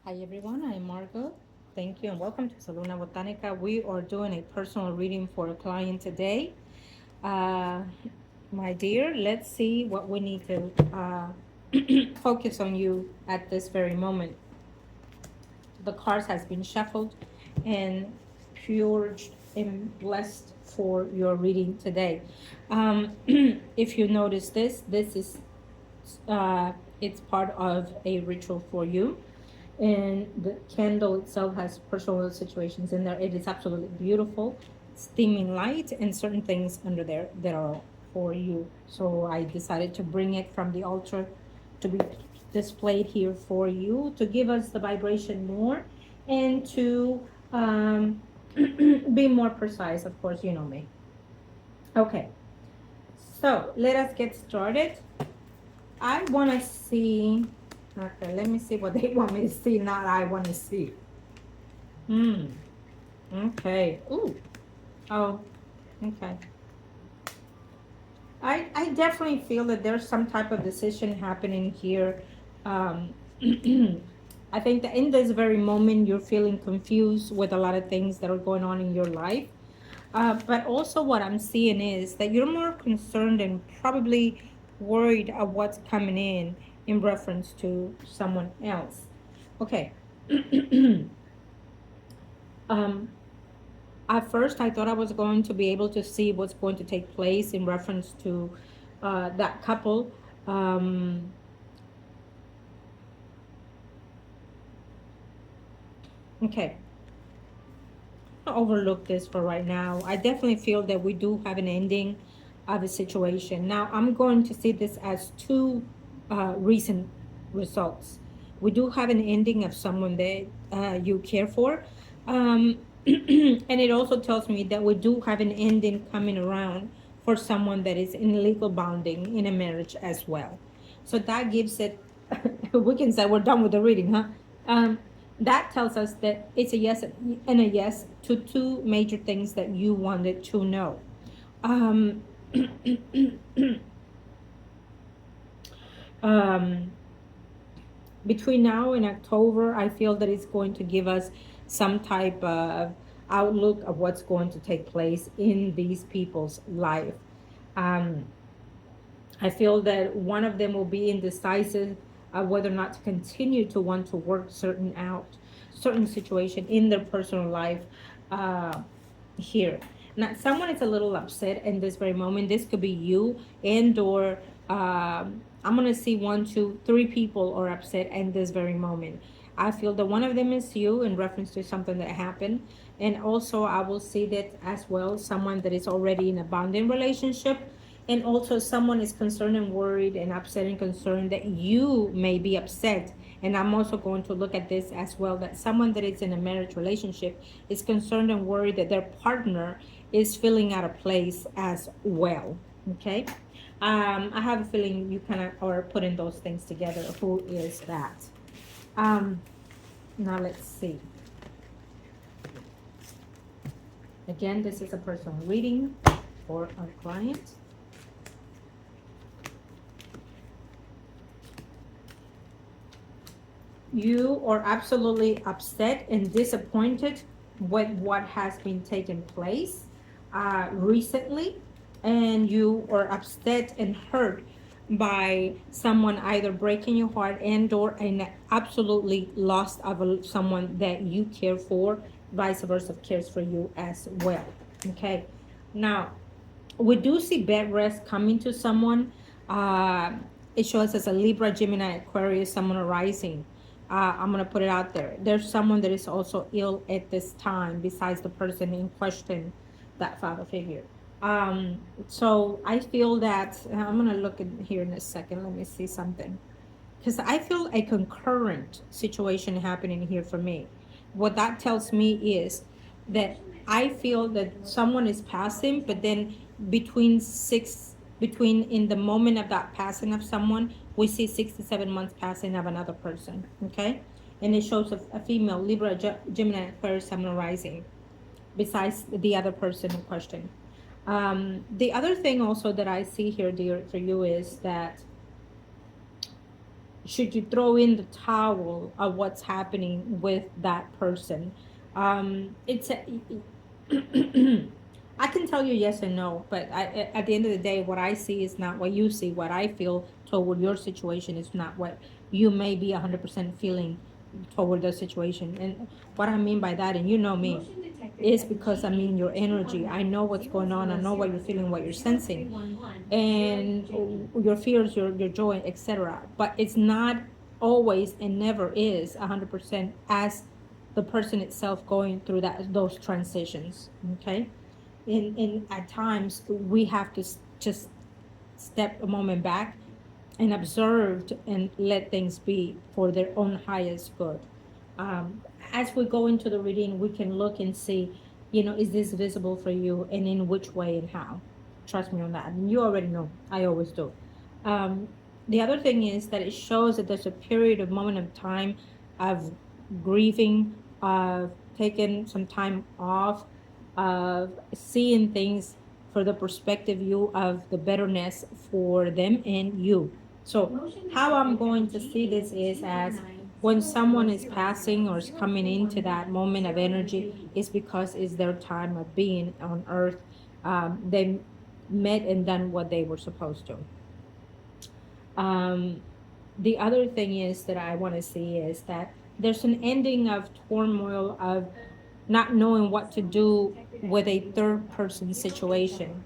Hi everyone, I'm Margot. Thank you and welcome to Saluna Botanica. We are doing a personal reading for a client today. Uh, my dear, let's see what we need to focus on you at this very moment. The cards has been shuffled and purged and blessed for your reading today. If you notice this is uh, it's part of a ritual for you, and the candle itself has personal situations in there. It is absolutely beautiful, steaming light, and certain things under there that are for you. So I decided to bring it from the altar to be displayed here for you to give us the vibration more and to be more precise. Of course, you know me. Okay, so let us get started. I want to see. Okay, let me see what they want me to see. Not I want to see. Hmm. Okay. Ooh. Oh. Okay. I definitely feel that there's some type of decision happening here. Um, I think that in this very moment you're feeling confused with a lot of things that are going on in your life. But also what I'm seeing is that you're more concerned and probably worried of what's coming in reference to someone else. Okay. um, at first, I thought I was going to be able to see what's going to take place in reference to that couple. Um, okay, I'll overlook this for right now. I definitely feel that we do have an ending of a situation. Now, I'm going to see this as two recent results. We do have an ending of someone that you care for. And it also tells me that we do have an ending coming around for someone that is in legal bonding in a marriage as well. So that gives it, we can say we're done with the reading, huh? Um, that tells us that it's a yes and a yes to two major things that you wanted to know. Um, um, Between now and October, I feel that it's going to give us some type of outlook of what's going to take place in these people's life. Um, I feel that one of them will be indecisive of whether or not to continue to want to work certain situation in their personal life uh, here. Now, someone is a little upset in this very moment. This could be you and or I'm gonna see one, two, three people are upset in this very moment. I feel that one of them is you in reference to something that happened. And also I will see that as well, someone that is already in a bonding relationship, and also someone is concerned and worried and upset and concerned that you may be upset. And I'm also going to look at this as well, that someone that is in a marriage relationship is concerned and worried that their partner is feeling out of place as well. Okay. I have a feeling you kind of are putting those things together. Who is that? um Now let's see. Again, this is a personal reading for our client. You are absolutely upset and disappointed with what has been taking place recently, and you are upset and hurt by someone either breaking your heart and or an absolutely lost of someone that you care for, vice versa cares for you as well. Okay, now we do see bed rest coming to someone. Uh, it shows as a Libra, Gemini, Aquarius, someone arising. I'm gonna put it out there. There's someone that is also ill at this time, besides the person in question, that father figure. So I feel that I'm gonna look in here in a second. Let me see something, because I feel a concurrent situation happening here for me. What that tells me is that I feel that someone is passing, but then between in the moment of that passing of someone, we see 6 to 7 months passing of another person. Okay, and it shows a female Libra, Gemini, Aquarius, Sun rising, besides the other person in question. The other thing also that I see here, dear, for you is that should you throw in the towel of what's happening with that person? It's a, I can tell you yes and no, but at the end of the day, what I see is not what you see. What I feel toward your situation is not what you may be 100% feeling toward the situation. And what I mean by that, and you know me, is because I'm in your energy. I know what's going on. I know what you're feeling, what you're sensing, and your fears, your joy, etc. But it's not always and never is 100% as the person itself going through those transitions. Okay, in at times we have to just step a moment back and observe and let things be for their own highest good. um, as we go into the reading, we can look and see, is this visible for you, and in which way and how. Trust me on that. And you already know, I always do. um, the other thing is that it shows that there's a period of moment of time of grieving, of taking some time off, of seeing things for the perspective view of the betterness for them and you. So how I'm going to see this is as when someone is passing or is coming into that moment of energy, is because it's their time of being on earth. They met and done what they were supposed to. um, the other thing is that I want to see is that there's an ending of turmoil, of not knowing what to do with a third person situation.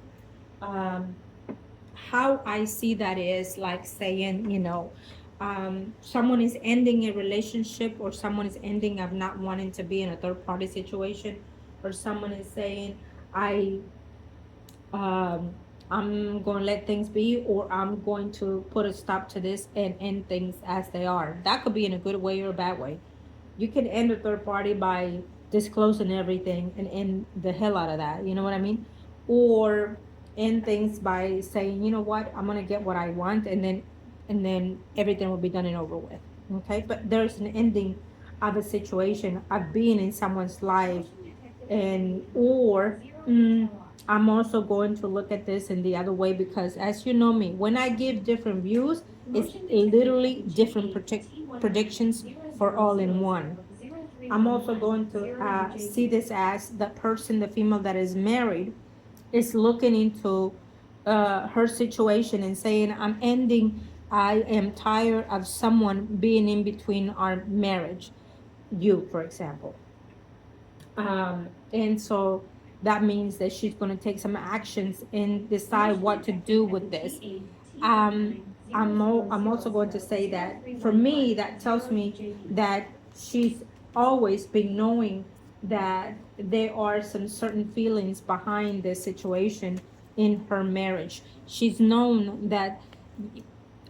um, how I see that is like saying, someone is ending a relationship, or someone is ending of not wanting to be in a third party situation, or someone is saying, I um, I'm going to let things be, or I'm going to put a stop to this and end things as they are. That could be in a good way or a bad way. You can end a third party by disclosing everything and end the hell out of that. You know what I mean? Or end things by saying, you know what, I'm gonna get what I want, and then everything will be done and over with. Okay, but there's an ending of a situation of being in someone's life, and or I'm also going to look at this in the other way, because as you know me, when I give different views, it's literally different predictions for all in one. I'm also going to see this as the person, the female that is married, is looking into her situation and saying, I'm ending, I am tired of someone being in between our marriage, you, for example. And so that means that she's going to take some actions and decide what to do with this. Um, I'm also going to say that for me, that tells me that she's always been knowing that there are some certain feelings behind this situation in her marriage. She's known that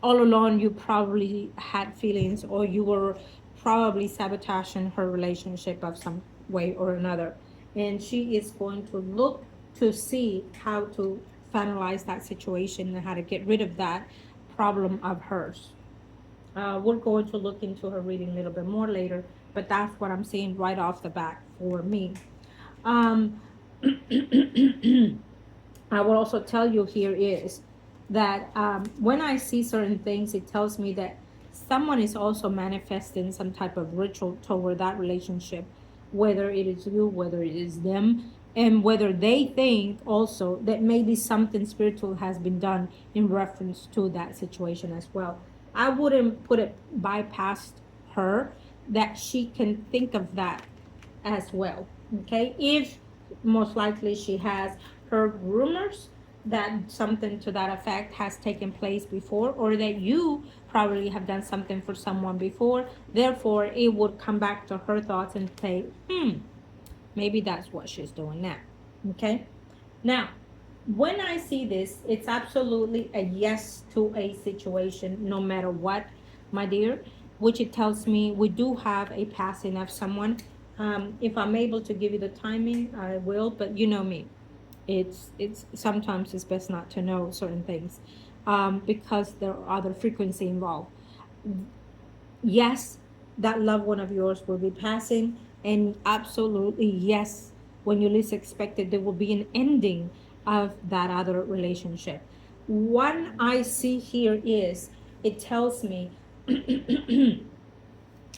all along you probably had feelings, or you were probably sabotaging her relationship of some way or another, and she is going to look to see how to finalize that situation and how to get rid of that problem of hers. We're going to look into her reading a little bit more later, but that's what I'm seeing right off the bat for me. um, I will also tell you here is that when I see certain things, it tells me that someone is also manifesting some type of ritual toward that relationship, whether it is you, whether it is them, and whether they think also that maybe something spiritual has been done in reference to that situation as well. I wouldn't put it bypass her that she can think of that as well. Okay, if most likely she has heard rumors that something to that effect has taken place before, or that you probably have done something for someone before, therefore it would come back to her thoughts and say, maybe that's what she's doing now. Okay, now when I see this, it's absolutely a yes to a situation, no matter what, my dear, which it tells me we do have a passing of someone. If I'm able to give you the timing, I will, but you know me. It's sometimes it's best not to know certain things, because there are other frequency involved. Yes, that loved one of yours will be passing, and absolutely yes, when you least expect it, there will be an ending of that other relationship. One I see here is, it tells me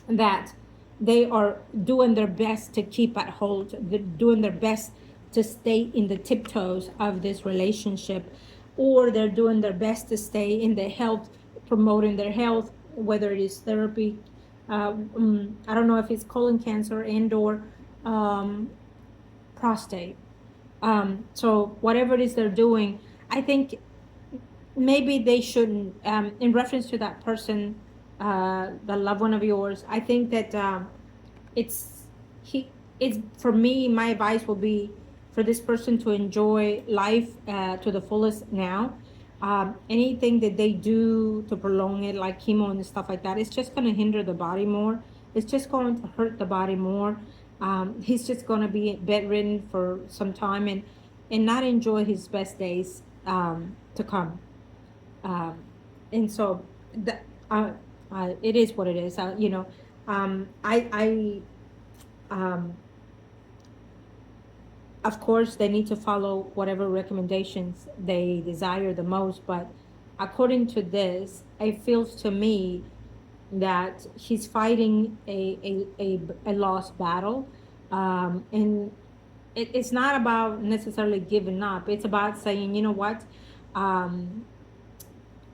that they are doing their best to keep at hold, they're doing their best to stay in the tiptoes of this relationship, or they're doing their best to stay in the health, promoting their health, whether it is therapy. I don't know if it's colon cancer and or um, prostate. So whatever it is they're doing, I think maybe they shouldn't. In reference to that person, the loved one of yours, I think that it's he. It's for me. My advice will be for this person to enjoy life to the fullest now. Anything that they do to prolong it, like chemo and stuff like that, it's just going to hinder the body more. It's just going to hurt the body more. He's just going to be bedridden for some time and not enjoy his best days to come. Um, and so that it is what it is. Um, of course, they need to follow whatever recommendations they desire the most. But according to this, it feels to me that he's fighting a lost battle. And it's not about necessarily giving up. It's about saying, you know what? Um,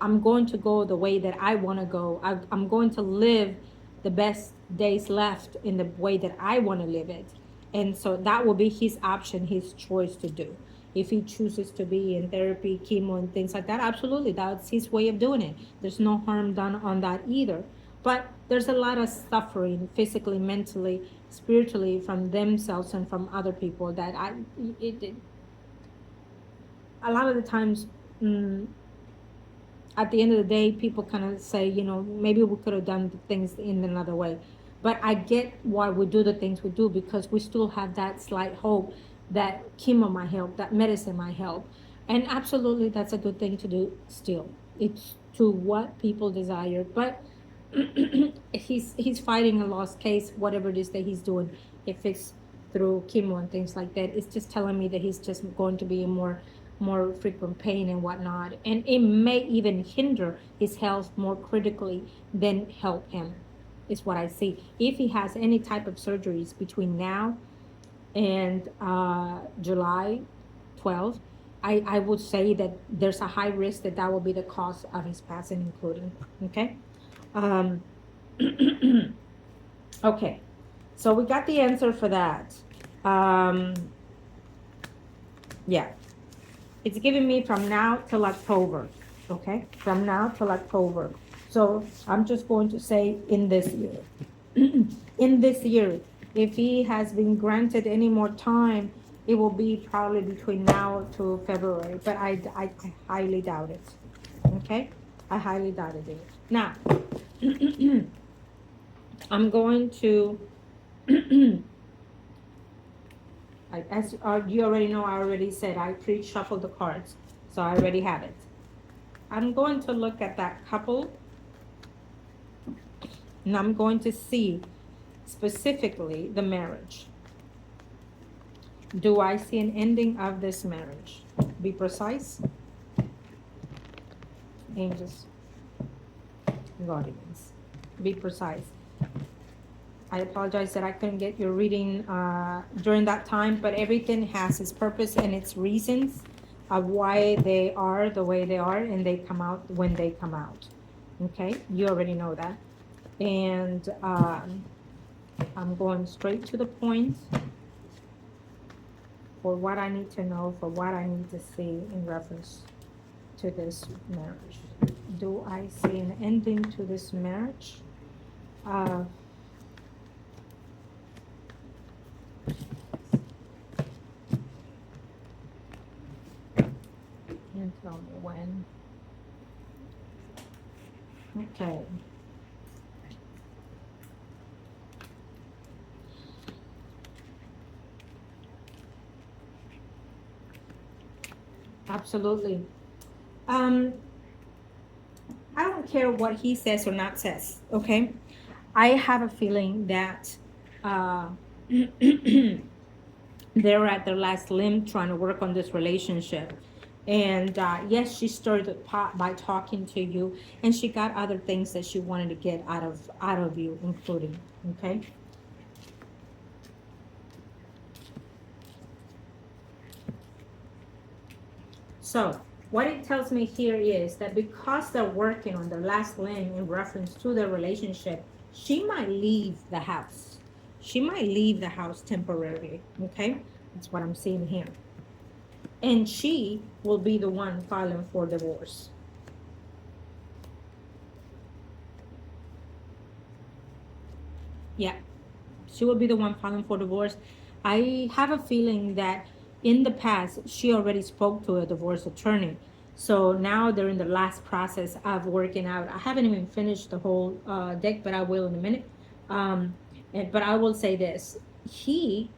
I'm going to go the way that I want to go. I'm going to live the best days left in the way that I want to live it. And so that will be his option, his choice to do. If he chooses to be in therapy, chemo, and things like that, absolutely, that's his way of doing it. There's no harm done on that either. But there's a lot of suffering physically, mentally, spiritually from themselves and from other people that a lot of the times, at the end of the day, people kind of say, maybe we could have done things in another way. But I get why we do the things we do because we still have that slight hope that chemo might help, that medicine might help. And absolutely, that's a good thing to do still. It's to what people desire. But he's fighting a lost case, whatever it is that he's doing. If it's through chemo and things like that, it's just telling me that he's just going to be in more frequent pain and whatnot, and it may even hinder his health more critically than help him, is what I see. If he has any type of surgeries between now and July 12th, I would say that there's a high risk that will be the cause of his passing, including. Okay. um, okay, so we got the answer for that. Yeah, it's giving me from now till October. Okay, from now till October. So I'm just going to say in this year. In this year, if he has been granted any more time, it will be probably between now to February, but I highly doubt it. Okay, I highly doubt it. Now, I'm going to. As you already know, I already said I pre-shuffled the cards, so I already have it. I'm going to look at that couple, and I'm going to see specifically the marriage. Do I see an ending of this marriage? Be precise. Angels, guardians, be precise. I apologize that I couldn't get your reading during that time, but everything has its purpose and its reasons of why they are the way they are, and they come out when they come out. Okay, you already know that. And I'm going straight to the point for what I need to know, for what I need to see in reference to this marriage. Do I see an ending to this marriage? And tell me when. Okay. Absolutely. I don't care what he says or not says, okay? I have a feeling that they're at their last limb trying to work on this relationship. And yes, she stirred the pot by talking to you, and she got other things that she wanted to get out of you, including, okay. So what it tells me here is that because they're working on the last lane in reference to the relationship, she might leave the house. She might leave the house temporarily. Okay, that's what I'm seeing here. And she will be the one filing for divorce. Yeah, she will be the one filing for divorce. I have a feeling that in the past she already spoke to a divorce attorney. So now they're in the last process of working out. I haven't even finished the whole deck, but I will in a minute. Um, but I will say this: he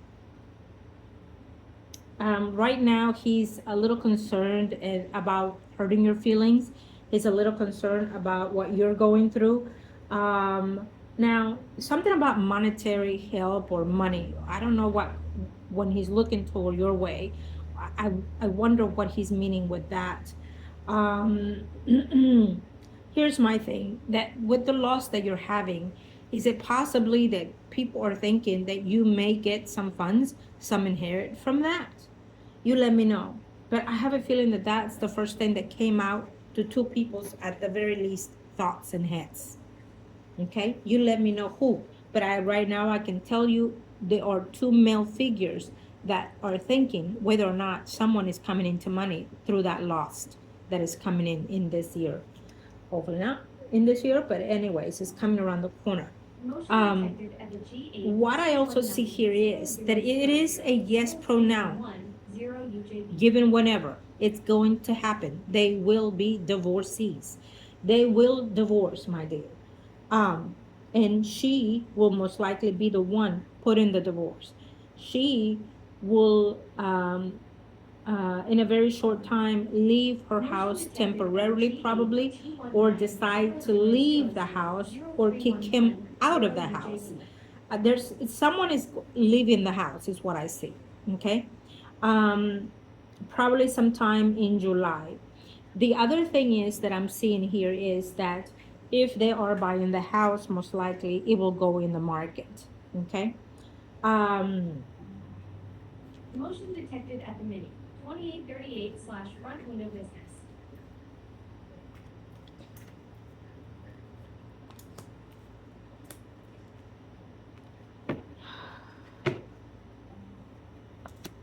right now he's a little concerned about hurting your feelings. He's a little concerned about what you're going through. Now, something about monetary help or money. I don't know what when he's looking toward your way. I wonder what he's meaning with that. Um, Here's my thing: that with the loss that you're having, is it possibly that people are thinking that you may get some funds, some inherit from that? You let me know. But I have a feeling that that's the first thing that came out to two people's, at the very least, thoughts and heads. Okay, you let me know who. But I right now I can tell you there are two male figures that are thinking whether or not someone is coming into money through that loss that is coming in this year. Hopefully not in this year, but anyways, it's coming around the corner. Um, what I also see here is that it is a yes pronoun. Given whenever it's going to happen, they will be divorcees. They will divorce, my dear. Um, and she will most likely be the one putting the divorce. She will in a very short time leave her house temporarily, probably, or decide to leave the house or kick him out of the house. There's someone is leaving the house, is what I see. Okay, um, probably sometime in July. The other thing is that I'm seeing here is that if they are buying the house, most likely it will go in the market. Okay. Um, Motion detected at the mini. 2838 slash front window business.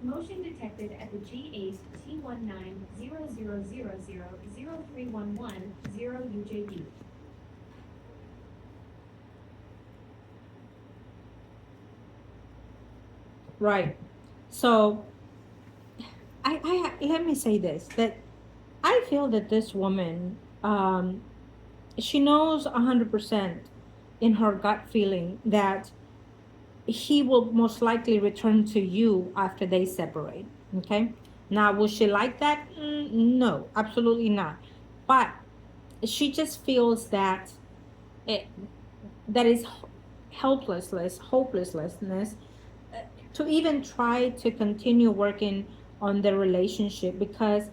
Motion detected at the G8 T1900000311 Right. So I let me say this, that I feel that this woman, she knows 100% in her gut feeling that he will most likely return to you after they separate. Okay. Now, will she like that? No, absolutely not. But she just feels that it that is hopelessness to even try to continue working on the relationship, because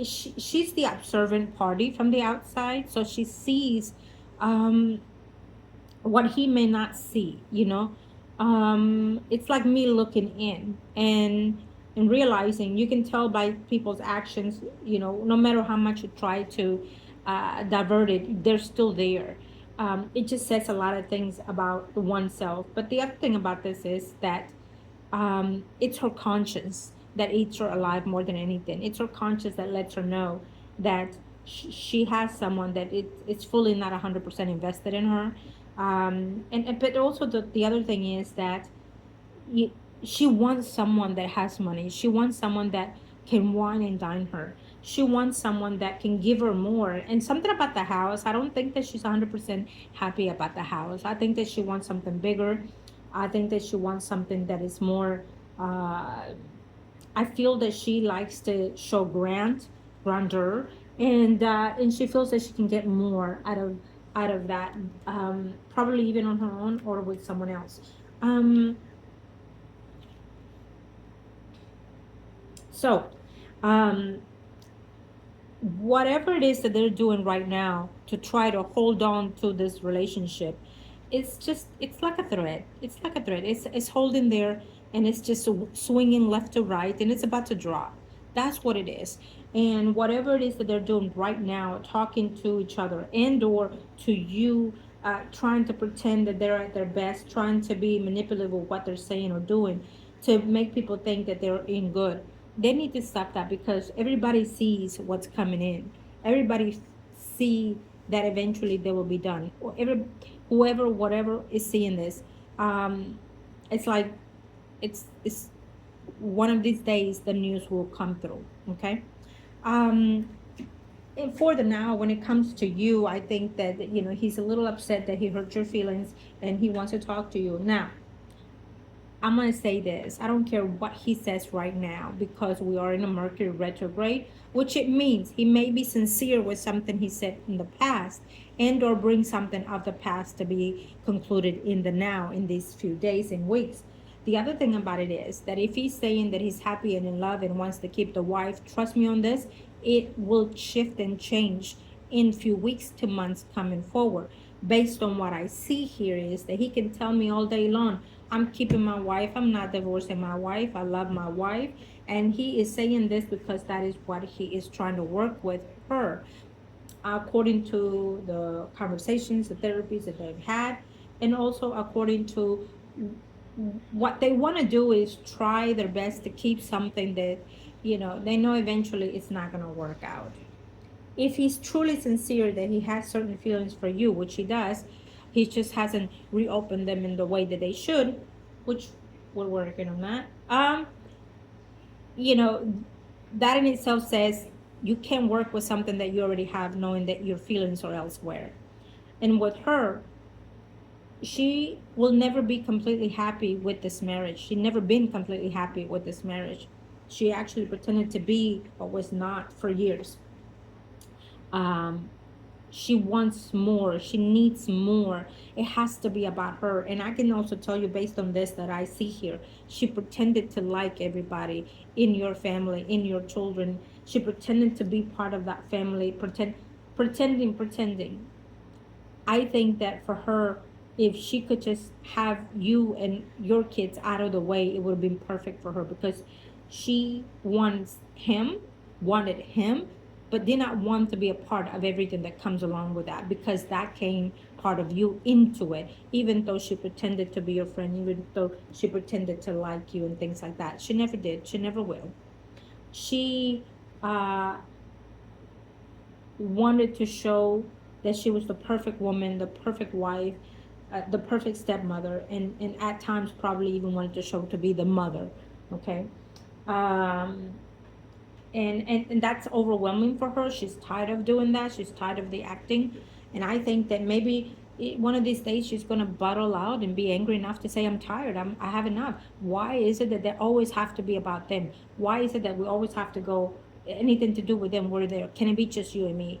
she's the observant party from the outside, so she sees um, what he may not see, it's like me looking in and realizing, you can tell by people's actions, no matter how much you try to divert it, they're still there. It just says a lot of things about oneself. But the other thing about this is that it's her conscience that eats her alive more than anything. It's her conscience that lets her know that she has someone that it's fully not 100% invested in her. And but also the other thing is that you, she wants someone that has money. She wants someone that can wine and dine her. She wants someone that can give her more. And something about the house, I don't think that she's 100% happy about the house. I think that she wants something bigger. I think that she wants something that is more. Uh, I feel that she likes to show grandeur, and she feels that she can get more out of that, probably even on her own or with someone else. Um, So, um, whatever it is that they're doing right now to try to hold on to this relationship, it's like a thread. It's like a thread. It's holding there, and it's just swinging left to right, and it's about to drop. That's what it is. And whatever it is that they're doing right now, talking to each other and or to you, trying to pretend that they're at their best, trying to be manipulative with what they're saying or doing to make people think that they're in good, they need to stop that, because everybody sees what's coming in. Everybody see that eventually they will be done. Whoever, whatever is seeing this, um, it's like it's one of these days the news will come through. Okay. Um, and for the now, when it comes to you, I think that he's a little upset that he hurt your feelings, and he wants to talk to you now. I'm going to say this. I don't care what he says right now, because we are in a Mercury retrograde, which it means he may be sincere with something he said in the past, and or bring something of the past to be concluded in the now, in these few days and weeks. The other thing about it is that if he's saying that he's happy and in love and wants to keep the wife, trust me on this, it will shift and change in few weeks to months coming forward. Based on what I see here is that he can tell me all day long, I'm keeping my wife, I'm not divorcing my wife, I love my wife. And he is saying this because that is what he is trying to work with her, according to the conversations, the therapies that they've had, and also according to what they want to do is try their best to keep something that they know eventually it's not going to work out. If he's truly sincere that he has certain feelings for you, which he does, he just hasn't reopened them in the way that they should, which we're working on that. You know, that in itself says you can't work with something that you already have, knowing that your feelings are elsewhere. And with her, she will never be completely happy with this marriage. She never been completely happy with this marriage. She actually pretended to be, but was not for years. Um, she wants more. She needs more. It has to be about her. And I can also tell you, based on this that I see here, she pretended to like everybody in your family, in your children. She pretended to be part of that family, pretending. I think that for her, if she could just have you and your kids out of the way, it would have been perfect for her, because she wanted him, but did not want to be a part of everything that comes along with that, because that came part of you into it, even though she pretended to be your friend, even though she pretended to like you and things like that. She never did. She never will. She uh, wanted to show that she was the perfect woman, the perfect wife, the perfect stepmother, and at times probably even wanted to show to be the mother. Okay. Um, and that's overwhelming for her. She's tired of doing that. She's tired of the acting. And I think that maybe one of these days she's going to bottle out and be angry enough to say, I'm tired. I have enough. Why is it that they always have to be about them? Why is it that we always have to go anything to do with them? We're there. Can it be just you and me?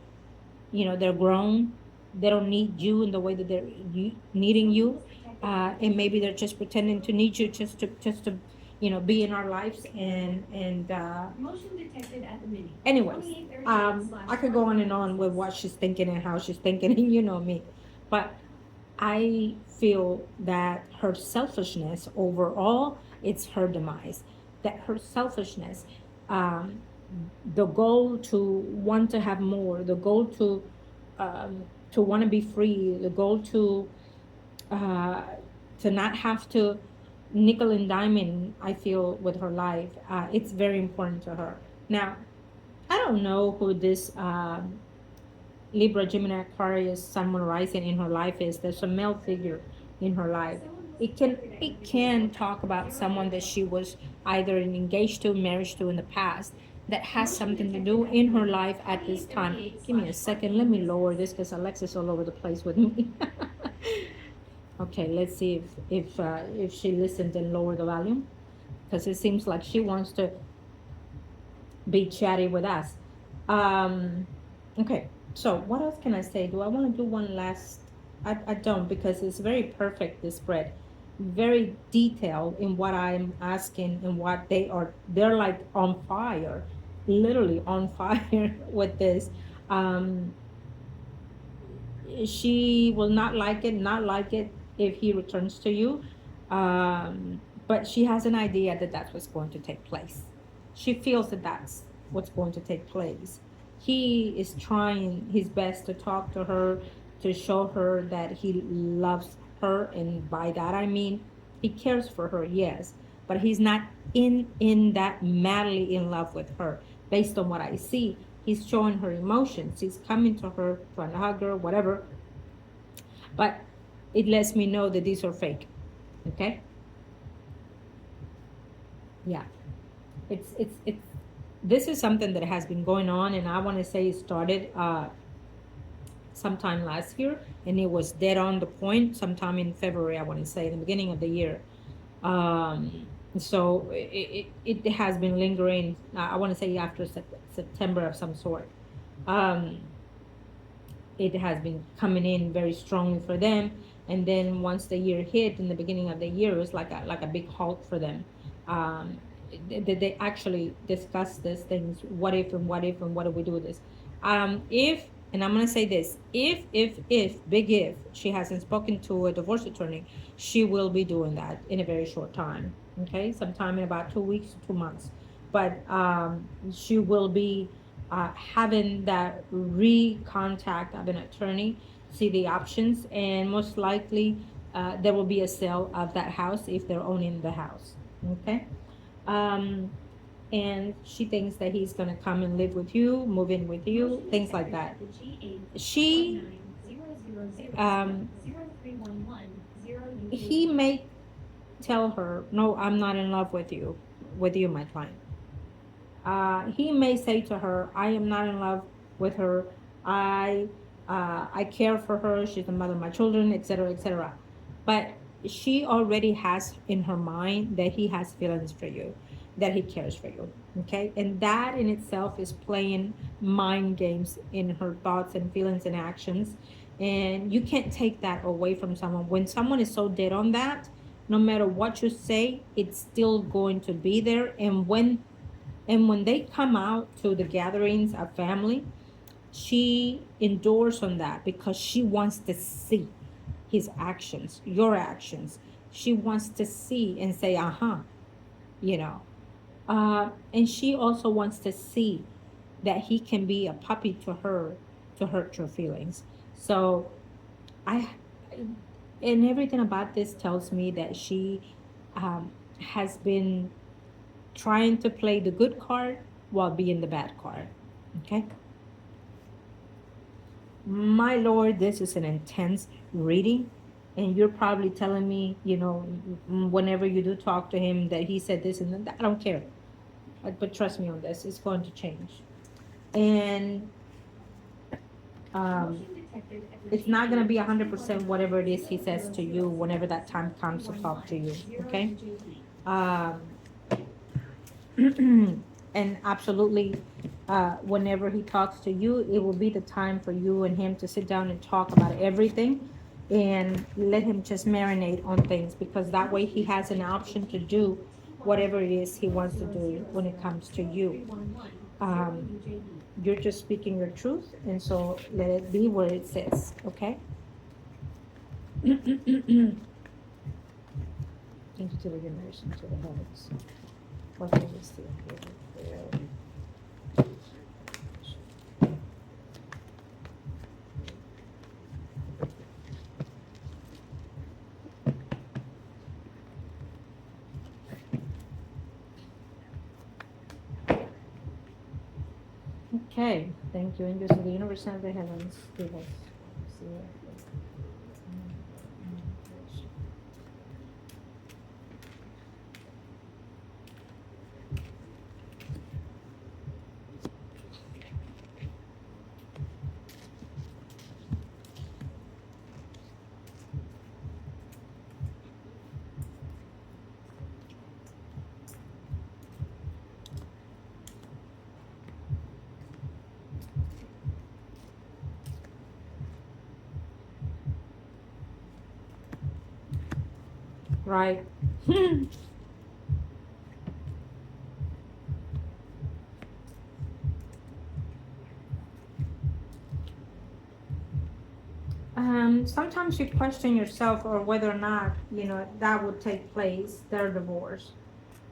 They're grown. They don't need you in the way that they're needing you. And maybe they're just pretending to need you just to be in our lives. And Motion detected at the mini. anyways, I could go on and on with what she's thinking and how she's thinking, and you know me. But I feel that her selfishness overall, it's her demise. That her selfishness, um, the goal to want to have more, the goal to want to be free, the goal uh, to not have to nickel and diamond, I feel, with her life. It's very important to her. Now, I don't know who this Libra, Gemini, Aquarius, Sun, Moon, Rising in her life is. There's a male figure in her life. It can talk about someone that she was either engaged to, married to in the past, that has something to do in her life at this time. Give me a second. Let me lower this because Alexa's all over the place with me. Okay, let's see if she listened and lower the volume, because it seems like she wants to be chatty with us. Okay, so what else can I say? Do I want to do one last? I don't, because it's very perfect, this spread. Very detailed in what I'm asking and what they're like on fire. literally on fire with this. Um, she will not like it if he returns to you. But she has an idea that that's what's going to take place. She feels that that's what's going to take place. He is trying his best to talk to her, to show her that he loves her, and by that I mean he cares for her, yes, but he's not in that madly in love with her. Based on what I see, he's showing her emotions. He's coming to her, trying to hug her, whatever, but it lets me know that these are fake. Okay. Yeah. It's this is something that has been going on, and I want to say it started sometime last year, and it was dead on the point sometime in February, I want to say, in the beginning of the year. So it has been lingering, I want to say after September of some sort. um, it has been coming in very strongly for them, and then once the year hit in the beginning of the year, it was like a big halt for them. um, they actually discuss these things, what if and what if and what do we do with this. If, and I'm going to say this, if big if she hasn't spoken to a divorce attorney, she will be doing that in a very short time. Okay, sometime in about 2 weeks to 2 months. But she will be having that re-contact of an attorney, see the options, and most likely there will be a sale of that house if they're owning the house. Okay. um, and she thinks that he's gonna come and live with you, move in with you, things like that. She um, he may tell her, no, I'm not in love with you, my client. He may say to her, I am not in love with her. I I care for her. She's the mother of my children, etc., etc. But she already has in her mind that he has feelings for you, that he cares for you. Okay, and that in itself is playing mind games in her thoughts and feelings and actions. And you can't take that away from someone. When someone is so dead on that, no matter what you say, it's still going to be there. And when they come out to the gatherings of family, she endorses on that because she wants to see his actions, your actions. She wants to see and say, uh-huh, you know. And she also wants to see that he can be a puppy to her to hurt your feelings. So I, and everything about this tells me that she has been trying to play the good card while being the bad card. Okay. My Lord, this is an intense reading. And you're probably telling me, whenever you do talk to him, that he said this and that. I don't care. But trust me on this, it's going to change. And um, it's not going to be 100% whatever it is he says to you whenever that time comes to talk to you. Okay. Um, and absolutely, whenever he talks to you, it will be the time for you and him to sit down and talk about everything, and let him just marinate on things, because that way he has an option to do whatever it is he wants to do when it comes to you. um, you're just speaking your truth, and so let it be where it says. Okay. Thank you to the universe and to the heavens. What is this here? Okay, thank you. Angels of the universe and the heavens, give us. Right. Sometimes you question yourself or whether or not, that would take place, their divorce.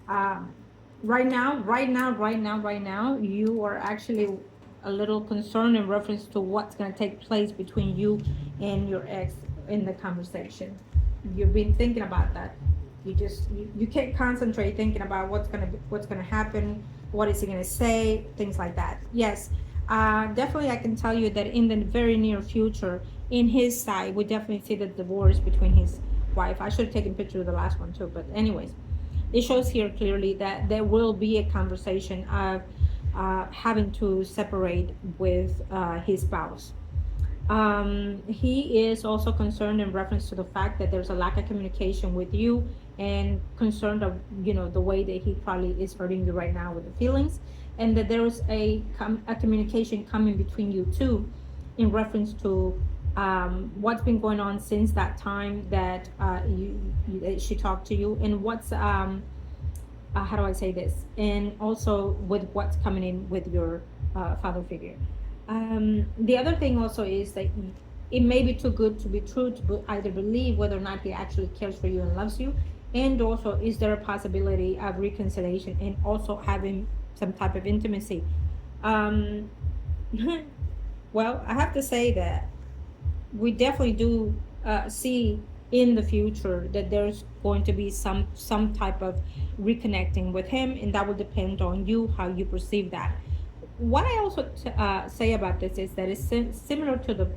Um, right now, you are actually a little concerned in reference to what's going to take place between you and your ex in the conversation. You've been thinking about that. You can't concentrate thinking about what's gonna happen, what is he gonna say, things like that. Yes, definitely I can tell you that in the very near future, in his side, we definitely see the divorce between his wife. I should have taken a picture of the last one too, but anyways, it shows here clearly that there will be a conversation of having to separate with his spouse. He is also concerned in reference to the fact that there's a lack of communication with you, and concerned of the way that he probably is hurting you right now with the feelings, and that there is a communication coming between you two in reference to what's been going on since that time that she talked to you, and what's how do I say this, and also with what's coming in with your father figure. The other thing also is that it may be too good to be true to either believe whether or not he actually cares for you and loves you, and also is there a possibility of reconciliation and also having some type of intimacy. Um, well, I have to say that we definitely do see in the future that there's going to be some type of reconnecting with him, and that will depend on you how you perceive that. What I also say about this is that it's similar to the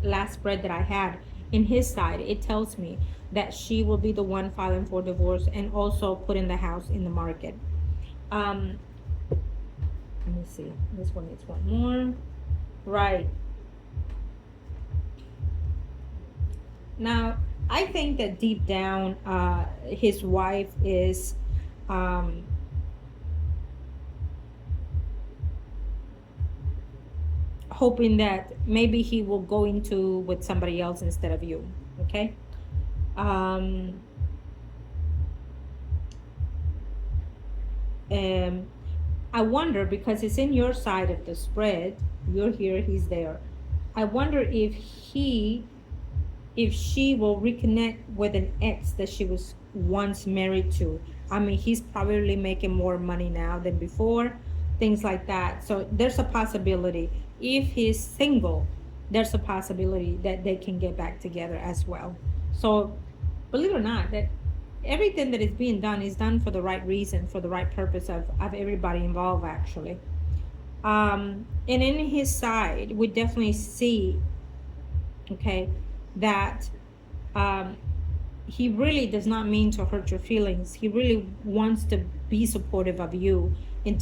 last spread that I had. In his side, it tells me that she will be the one filing for divorce and also putting the house in the market. um let me see, this one is one more. Right. Now, I think that deep down, his wife is um, hoping that maybe he will go into with somebody else instead of you. Okay. Um, and I wonder, because it's in your side of the spread. You're here, he's there. I wonder if she will reconnect with an ex that she was once married to. I mean, he's probably making more money now than before, things like that. So there's a possibility. If he's single, there's a possibility that they can get back together as well. So believe it or not, that everything that is being done is done for the right reason, for the right purpose of everybody involved, actually. And in his side, we definitely see, okay, that um, he really does not mean to hurt your feelings. He really wants to be supportive of you, and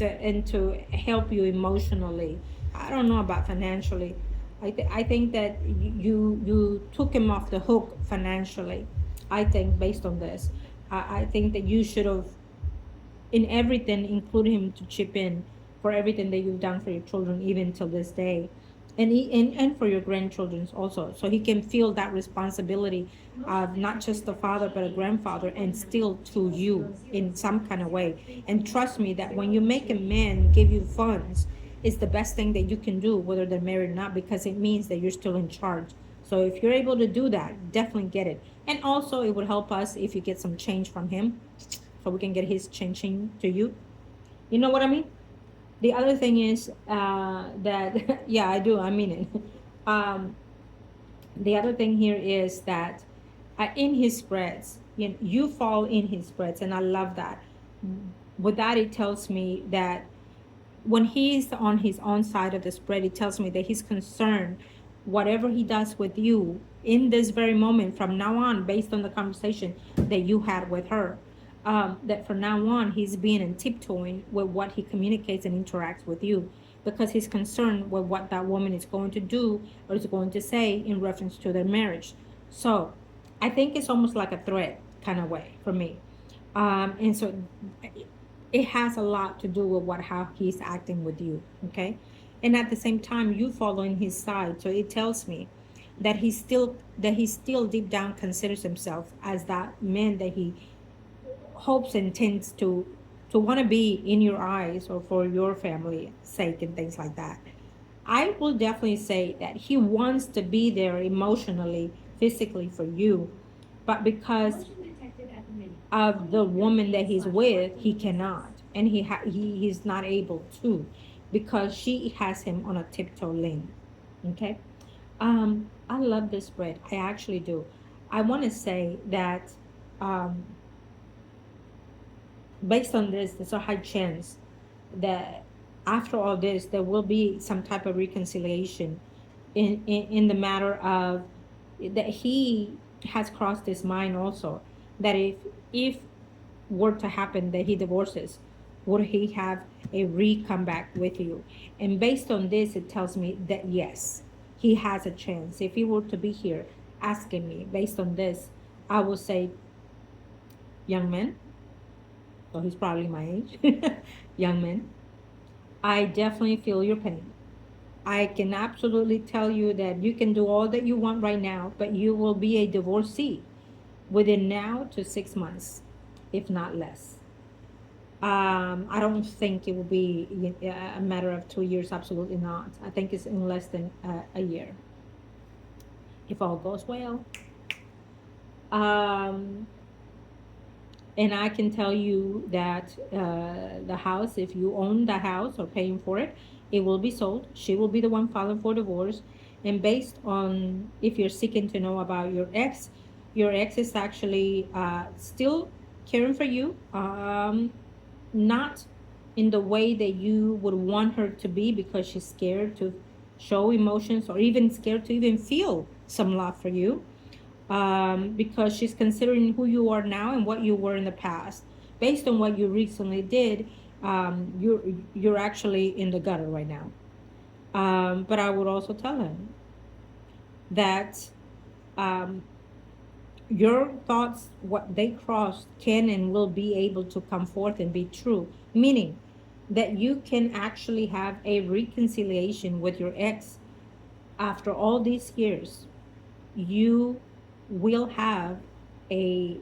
to help you emotionally. I don't know about financially. I think that you took him off the hook financially. I think based on this, I think that you should have, in everything, include him to chip in for everything that you've done for your children even till this day, and for your grandchildren also, so he can feel that responsibility of not just the father but a grandfather, and still to you in some kind of way. And trust me that when you make a man give you funds, it's the best thing that you can do, whether they're married or not, because it means that you're still in charge. So if you're able to do that, definitely get it. And also, it would help us if you get some change from him, so we can get his changing to you. You know what I mean? The other thing is that yeah, I do, I mean it. um, the other thing here is that in his spreads, you fall in his spreads, and I love that. With that, it tells me that when he's on his own side of the spread, it tells me that he's concerned whatever he does with you in this very moment from now on, based on the conversation that you had with her, that from now on he's being and tiptoeing with what he communicates and interacts with you, because he's concerned with what that woman is going to do or is going to say in reference to their marriage. So I think it's almost like a threat kind of way for me. And so it has a lot to do with how he's acting with you. Okay. And at the same time, you follow in his side, so it tells me that he still deep down considers himself as that man that he hopes and tends to want to be in your eyes or for your family sake and things like that. I will definitely say that he wants to be there emotionally, physically for you, but because Motion detected at the menu. of the woman that he's with, he /126. cannot, and he's not able to, because she has him on a tiptoe lane. Okay, I love this bread. I actually do. I want to say that, um, based on this, there's a high chance that after all this, there will be some type of reconciliation in the matter of that he has crossed his mind also, that if were to happen that he divorces, would he have a comeback with you? And based on this, it tells me that yes, he has a chance. If he were to be here asking me based on this, I will say, young man, so he's probably my age, young man, I definitely feel your pain. I can absolutely tell you that you can do all that you want right now, but you will be a divorcee within now to 6 months, if not less. I don't think it will be a matter of 2 years. Absolutely not. I think it's in less than a year, if all goes well. Um, and I can tell you that the house, if you own the house or paying for it, it will be sold. She will be the one filing for divorce. And based on if you're seeking to know about your ex is actually still caring for you. Not in the way that you would want her to be, because she's scared to show emotions or even scared to even feel some love for you, because she's considering who you are now and what you were in the past. Based on what you recently did, you're actually in the gutter right now. But I would also tell him that, um, your thoughts, what they crossed, can and will be able to come forth and be true, meaning that you can actually have a reconciliation with your ex after all these years. You will have a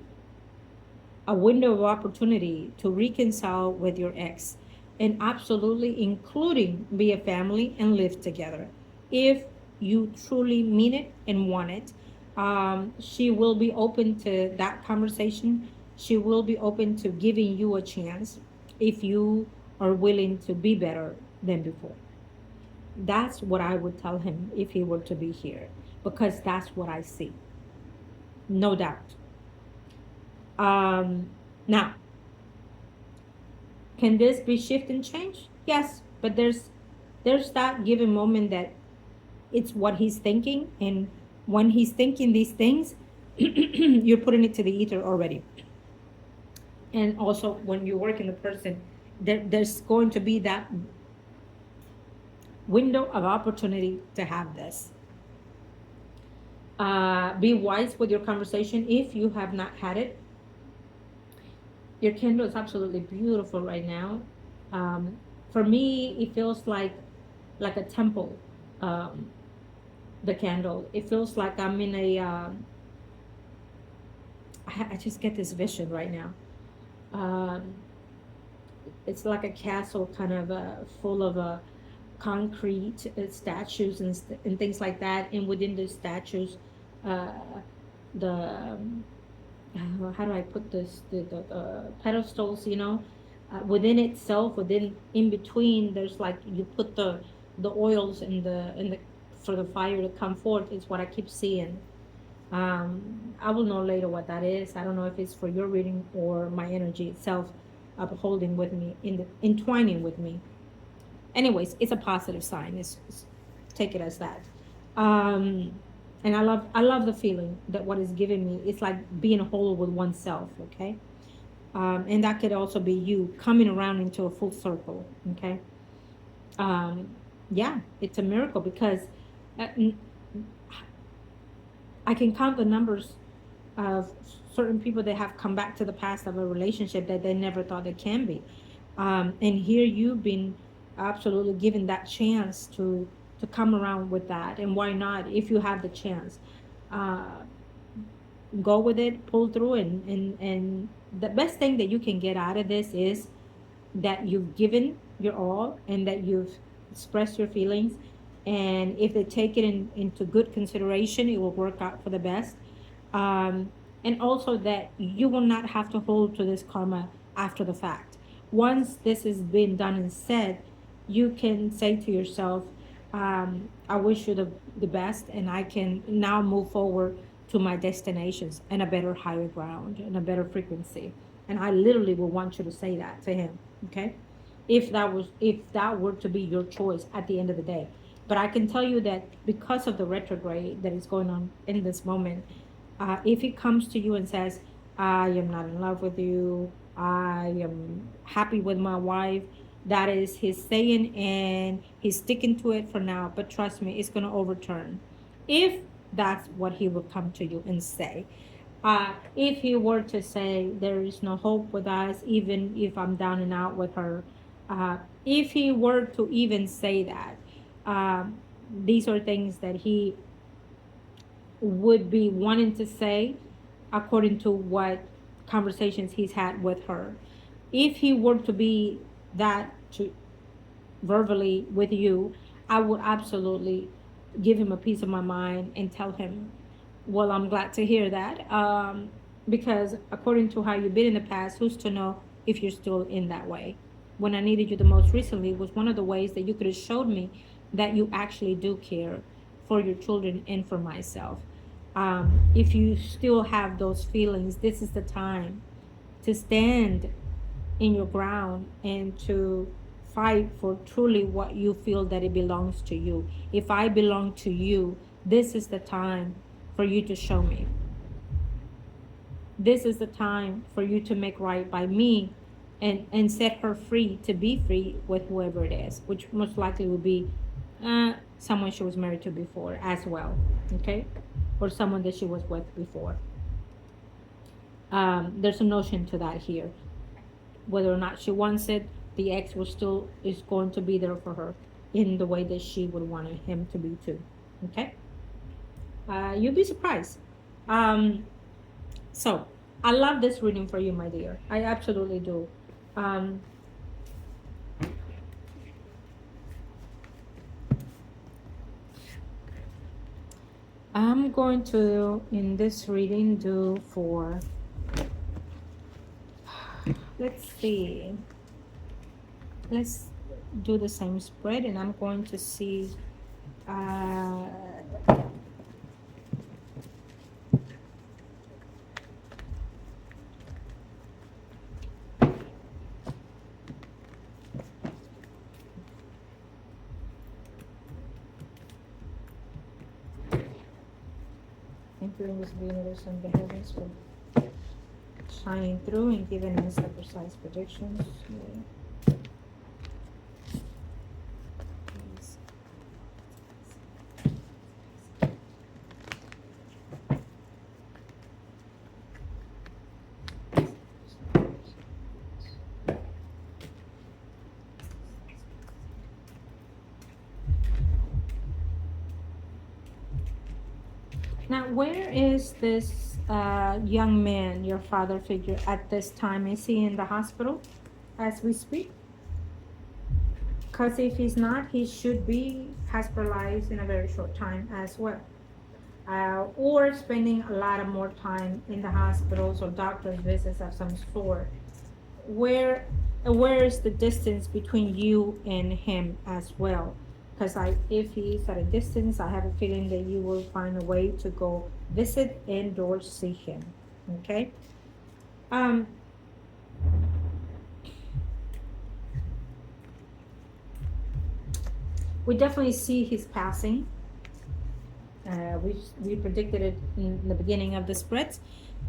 a window of opportunity to reconcile with your ex, and absolutely including be a family and live together. If you truly mean it and want it, she will be open to that conversation. She will be open to giving you a chance if you are willing to be better than before. That's what I would tell him if he were to be here, because that's what I see, no doubt. Now, can this be shift and change? Yes, but there's that given moment that it's what he's thinking, and when he's thinking these things, you're putting it to the ether already. And also, when you work in the person, there's going to be that window of opportunity to have this. Be wise with your conversation if you have not had it. Your candle is absolutely beautiful right now. Um, for me, it feels like a temple. Um, the candle. It feels like I'm in a. I just get this vision right now. Um, it's like a castle, kind of full of concrete statues and things like that. And within the statues, uh, the how do I put this? The pedestals, within itself, within in between, there's like you put the oils in the for the fire to come forth. Is what I keep seeing. I will know later what that is. I don't know if it's for your reading or my energy itself upholding with me, entwining with me. Anyways, it's a positive sign. It's take it as that. Um, and I love the feeling that what is giving me. It's like being whole with oneself. Okay, and that could also be you coming around into a full circle. Okay, um, yeah, it's a miracle because uh, I can count the numbers of certain people that have come back to the past of a relationship that they never thought it can be. And here you've been absolutely given that chance to come around with that. And why not, if you have the chance, uh, go with it, pull through, and the best thing that you can get out of this is that you've given your all and that you've expressed your feelings, And if they take it into good consideration, it will work out for the best. um, and also that you will not have to hold to this karma after the fact. Once this has been done and said, you can say to yourself, I wish you the best, and I can now move forward to my destinations and a better higher ground and a better frequency. And I literally will want you to say that to him, okay? If that were to be your choice at the end of the day. But I can tell you that because of the retrograde that is going on in this moment, if he comes to you and says, I am not in love with you, I am happy with my wife, that is his saying, and he's sticking to it for now. But trust me, it's going to overturn. If that's what he will come to you and say. If he were to say, there is no hope with us, even if I'm down and out with her, if he were to even say that, these are things that he would be wanting to say according to what conversations he's had with her. If he were to be that to verbally with you, I would absolutely give him a piece of my mind and tell him, well, I'm glad to hear that. Because according to how you've been in the past, who's to know if you're still in that way? When I needed you the most recently was one of the ways that you could have showed me that you actually do care for your children and for myself. If you still have those feelings, this is the time to stand in your ground and to fight for truly what you feel that it belongs to you. If I belong to you, this is the time for you to show me. This is the time for you to make right by me and set her free to be free with whoever it is, which most likely will be someone she was married to before as well, okay? Or someone that she was with before. There's a notion to that here. Whether or not she wants it, the ex will still is going to be there for her in the way that she would want him to be too. Okay? You'll be surprised. So I love this reading for you, my dear. I absolutely do. I'm going to, in this reading, do for, let's see, let's do the same spread, and I'm going to see, entering this universe and the heavens for shining through and giving us the precise predictions. Yeah. Now, where is this young man, your father figure, at this time? Is he in the hospital as we speak? Because if he's not, he should be hospitalized in a very short time as well. Or spending a lot of more time in the hospitals or doctor's visits of some sort. Where is the distance between you and him as well? Because if he's at a distance, I have a feeling that you will find a way to go visit and or see him. Okay. We definitely see his passing. We predicted it in the beginning of the spreads,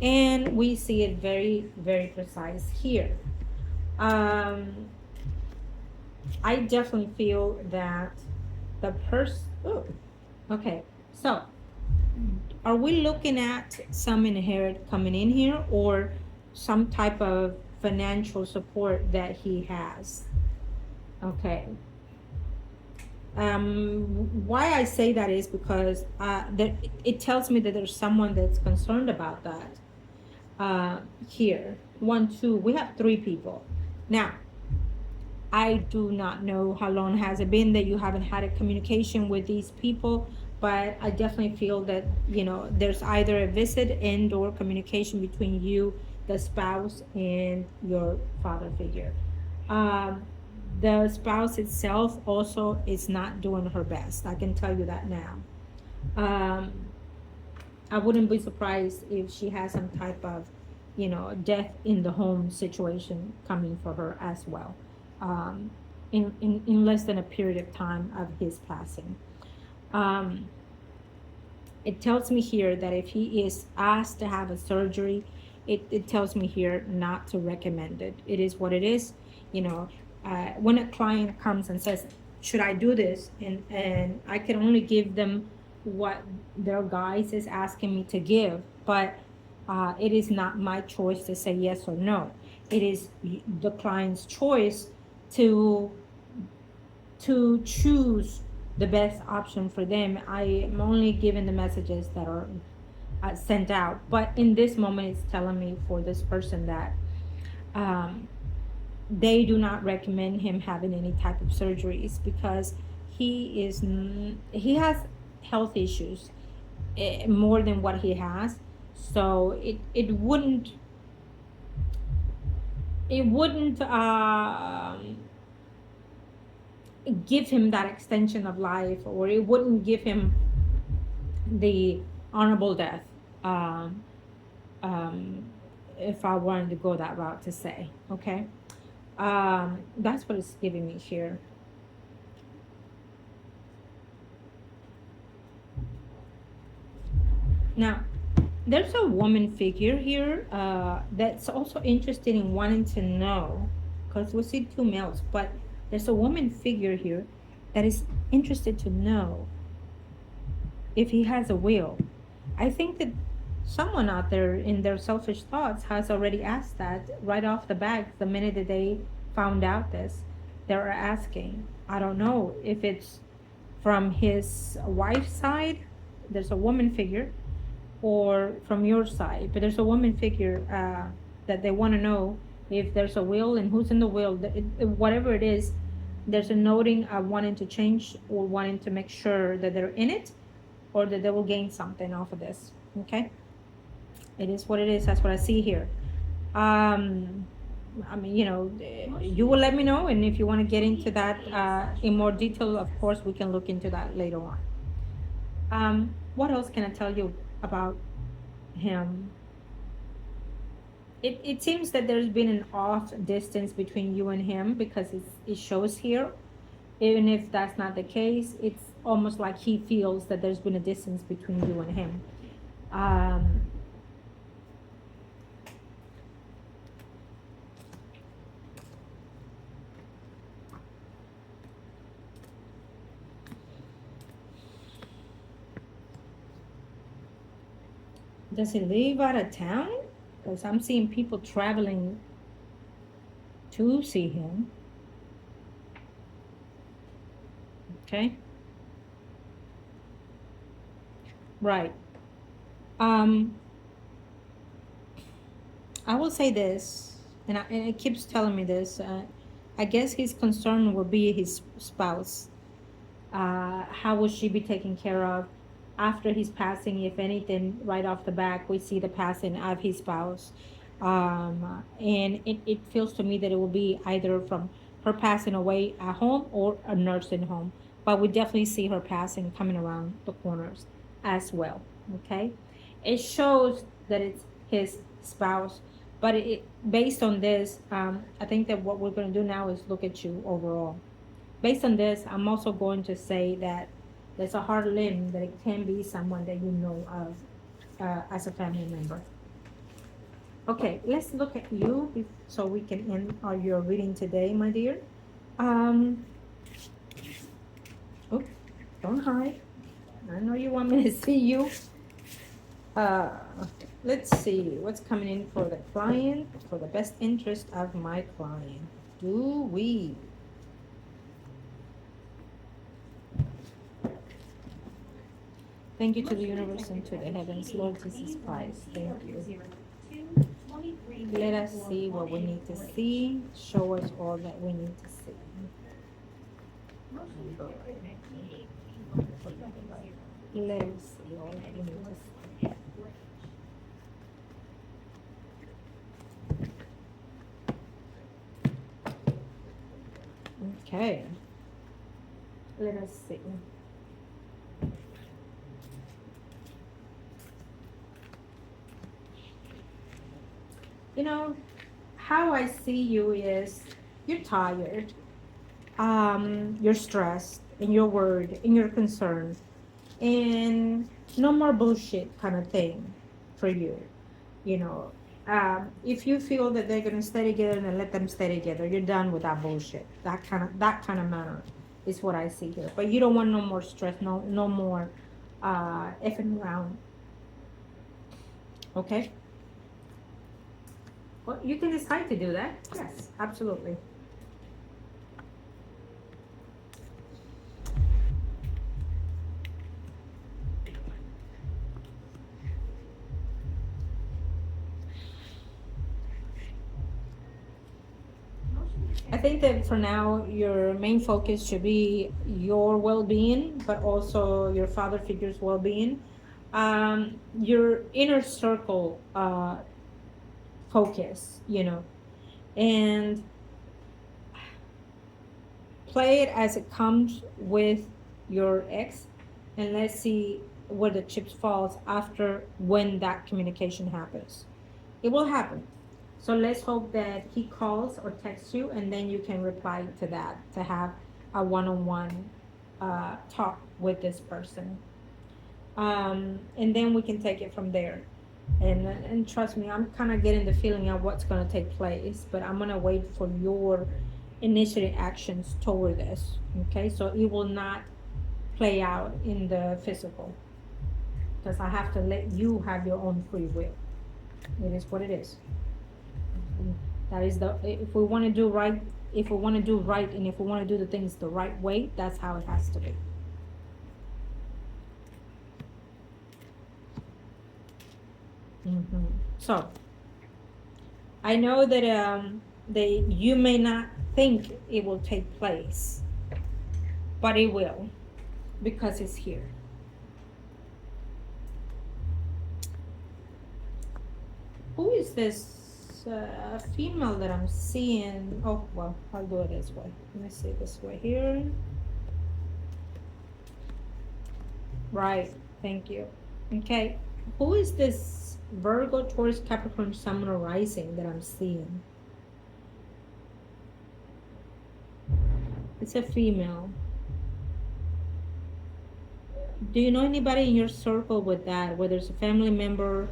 and we see it very, very precise here. I definitely feel that the person. Oh, okay. So, are we looking at some inherit coming in here, or some type of financial support that he has? Okay. Why I say that is because it tells me that there's someone that's concerned about that. Here, 1, 2, we have 3 people. Now, I do not know how long has it been that you haven't had a communication with these people, but I definitely feel that, you know, there's either a visit and or communication between you, the spouse, and your father figure. Um, the spouse itself also is not doing her best. I can tell you that now. Um, I wouldn't be surprised if she has some type of, you know, death in the home situation coming for her as well. Um, in less than a period of time of his passing. Um, it tells me here that if he is asked to have a surgery, it tells me here not to recommend it. It is what it is. You know, when a client comes and says, should I do this? And I can only give them what their guides is asking me to give, but it is not my choice to say yes or no. It is the client's choice to choose the best option for them. I am only giving the messages that are sent out. But in this moment, it's telling me for this person that um, they do not recommend him having any type of surgeries because he has health issues more than what he has. So it wouldn't give him that extension of life, or it wouldn't give him the honorable death, um, um, if I wanted to go that route to say. Okay, that's what it's giving me here. Now, there's a woman figure here that's also interested in wanting to know, because we see two males, but there's a woman figure here that is interested to know if he has a will. I think that someone out there in their selfish thoughts has already asked that right off the bat the minute that they found out this. They're asking. I don't know if it's from his wife's side, there's a woman figure, or from your side, but there's a woman figure that they want to know if there's a will and who's in the will. Whatever it is, there's a noting of wanting to change or wanting to make sure that they're in it or that they will gain something off of this. Okay, it is what it is. That's what I see here. I mean, you know, you will let me know, and if you want to get into that in more detail, of course, we can look into that later on. What else can I tell you about him? It seems that there's been an off distance between you and him because it shows here. Even if that's not the case, it's almost like he feels that there's been a distance between you and him. Does he live out of town? Because I'm seeing people traveling to see him. Okay. Right. Um, I will say this, and it keeps telling me this. I guess his concern will be his spouse. How will she be taken care of after his passing? If anything, right off the back, we see the passing of his spouse. And it feels to me that it will be either from her passing away at home or a nursing home. But we definitely see her passing coming around the corners as well. Okay, it shows that it's his spouse, but based on this, I think that what we're going to do now is look at you overall. Based on this, I'm also going to say that there's a hard limb that it can be someone that you know of as a family member. Okay, let's look at you so we can end your reading today, my dear. Um, oh, don't hide. I know you want me to see you. Uh, let's see what's coming in for the client, for the best interest of my client. Do we? Thank you to the universe and to the heavens, Lord Jesus Christ. Thank you. 23 Let us see what we need to see. Show us all that we need to see. Motion detected at meeting. Let us see all that we need to see. Okay. Let us see. You know, how I see you is you're tired, you're stressed, and you're worried, and you're concerned, and no more bullshit kind of thing for you. You know, if you feel that they're gonna stay together, then let them stay together. You're done with that bullshit. That kind of manner is what I see here. But you don't want no more stress, no more effing around. Okay. Well, you can decide to do that. Yes, absolutely. I think that for now, your main focus should be your well-being, but also your father figure's well-being. Your inner circle focus, and play it as it comes with your ex, and let's see where the chips falls after when that communication happens. It will happen. So let's hope that he calls or texts you, and then you can reply to that to have a one-on-one talk with this person, and then we can take it from there. And trust me, I'm kind of getting the feeling of what's going to take place, but I'm going to wait for your initiative actions toward this. Okay, so it will not play out in the physical, because I have to let you have your own free will. It is what it is. That is the if we want to do right, if we want to do right, and if we want to do the things the right way, that's how it has to be. So I know that you may not think it will take place, but it will, because it's here. Who is this female that I'm seeing? Oh, well, I'll do it this way. Let me see this way here. Right, thank you. Okay, who is this Virgo, Taurus, Capricorn, Sun, or Rising that I'm seeing? It's a female. Do you know anybody in your circle with that, whether it's a family member?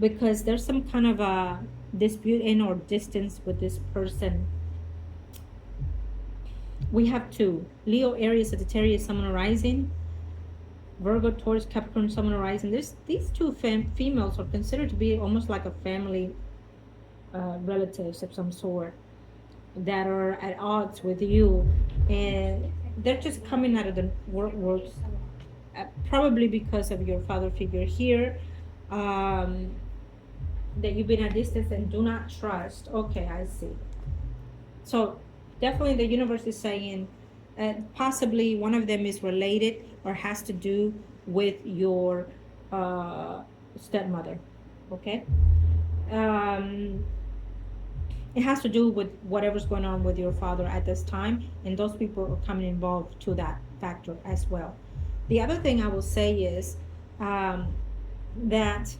Because there's some kind of a dispute in or distance with this person. We have two: Leo, Aries, Sagittarius, Sun, Rising. Virgo, Taurus, Capricorn, Sun, Rising. These two females are considered to be almost like a family relatives of some sort that are at odds with you, and they're just coming out of the works, probably because of your father figure here, that you've been at distance and do not trust. Okay, I see. So definitely the universe is saying possibly one of them is related or has to do with your stepmother. Okay. It has to do with whatever's going on with your father at this time, and those people are coming involved to that factor as well. The other thing I will say is that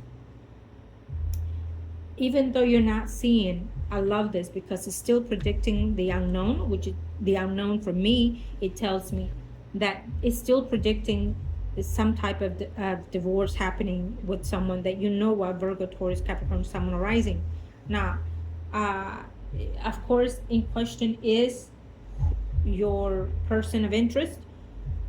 even though you're not seeing, I love this because it's still predicting the unknown, which is the unknown for me. It tells me that it's still predicting some type of divorce happening with someone that you know what, Virgo, Taurus, Capricorn, Sun, Rising. Now, of course, in question is your person of interest,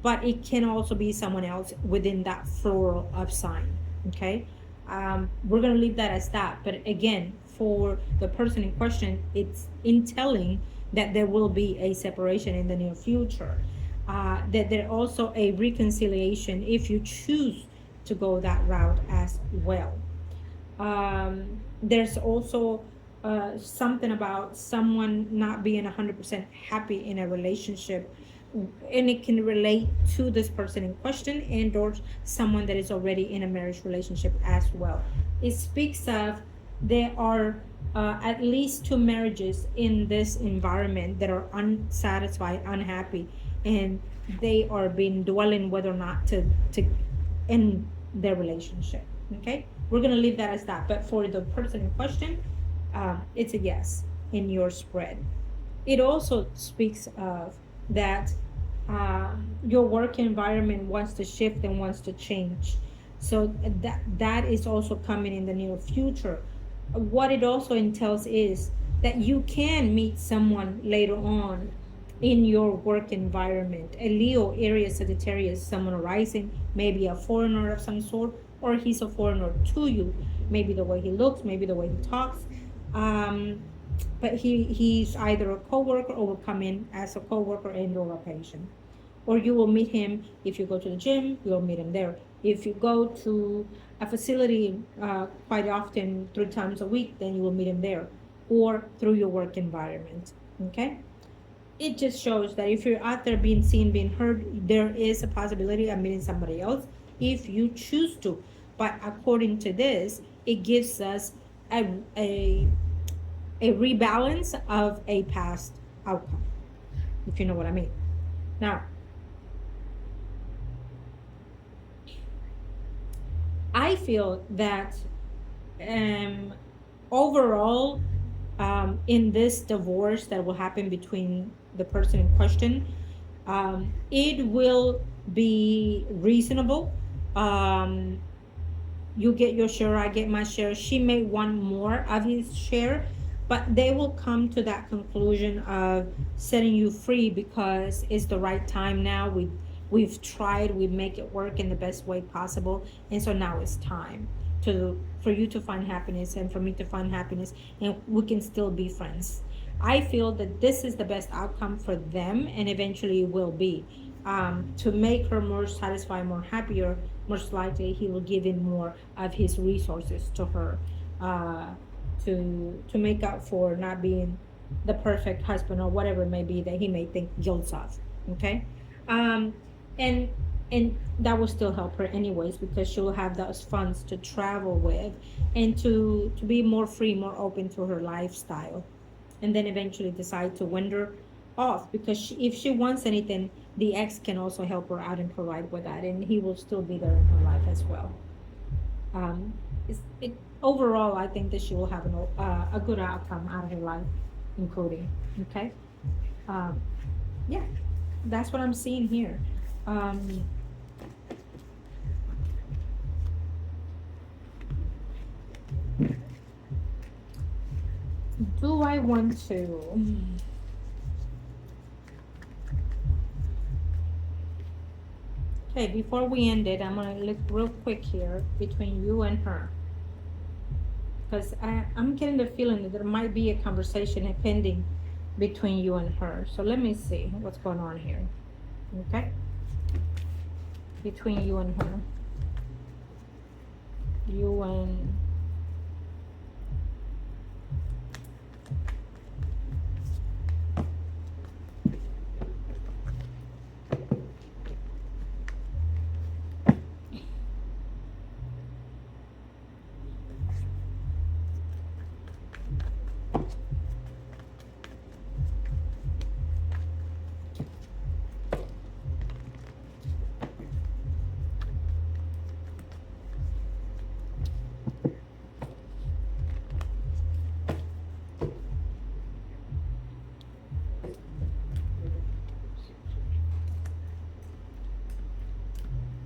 but it can also be someone else within that floral of sign. Okay. We're going to leave that as that. But again, for the person in question, it's in telling that there will be a separation in the near future. That there also a reconciliation if you choose to go that route as well. there's also something about someone not being 100% happy in a relationship, and it can relate to this person in question and or someone that is already in a marriage relationship as well. It speaks of there are at least two marriages in this environment that are unsatisfied, unhappy, and they are being dwelling whether or not to end their relationship. Okay, we're gonna leave that as that. But for the person in question, it's a yes in your spread. It also speaks of that your work environment wants to shift and wants to change. So that is also coming in the near future. What it also entails is that you can meet someone later on in your work environment. A Leo, Aries, Sagittarius, someone rising, maybe a foreigner of some sort, or he's a foreigner to you. Maybe the way he looks, maybe the way he talks. But he's either a coworker or will come in as a coworker and or a patient. Or you will meet him if you go to the gym, you'll meet him there. If you go to a facility quite often, 3 times a week, then you will meet him there, or through your work environment. Okay? It just shows that if you're out there being seen, being heard, there is a possibility of meeting somebody else if you choose to. But according to this, it gives us a rebalance of a past outcome, if you know what I mean. Now, I feel that overall, in this divorce that will happen between the person in question, it will be reasonable. Um, you get your share, I get my share. She may want more of his share, but they will come to that conclusion of setting you free because it's the right time now. We've tried, we make it work in the best way possible, and so now it's time for you to find happiness and for me to find happiness, and we can still be friends. I feel that this is the best outcome for them, and eventually will be. To make her more satisfied, more happier, most likely he will give in more of his resources to her, uh, to make up for not being the perfect husband or whatever it may be that he may think guilt of. Okay, um, and and that will still help her anyways because she'll have those funds to travel with and to be more free, more open to her lifestyle, and then eventually decide to wander off because if she wants anything, the ex can also help her out and provide with that, and he will still be there in her life as well. Um, overall, I think that she will have a good outcome out of her life, including. Okay. Um, yeah, that's what I'm seeing here. Um, do I want to? Okay, before we end it, I'm gonna look real quick here between you and her. Because I'm getting the feeling that there might be a conversation pending between you and her. So let me see what's going on here. Okay? Between you and her. You and...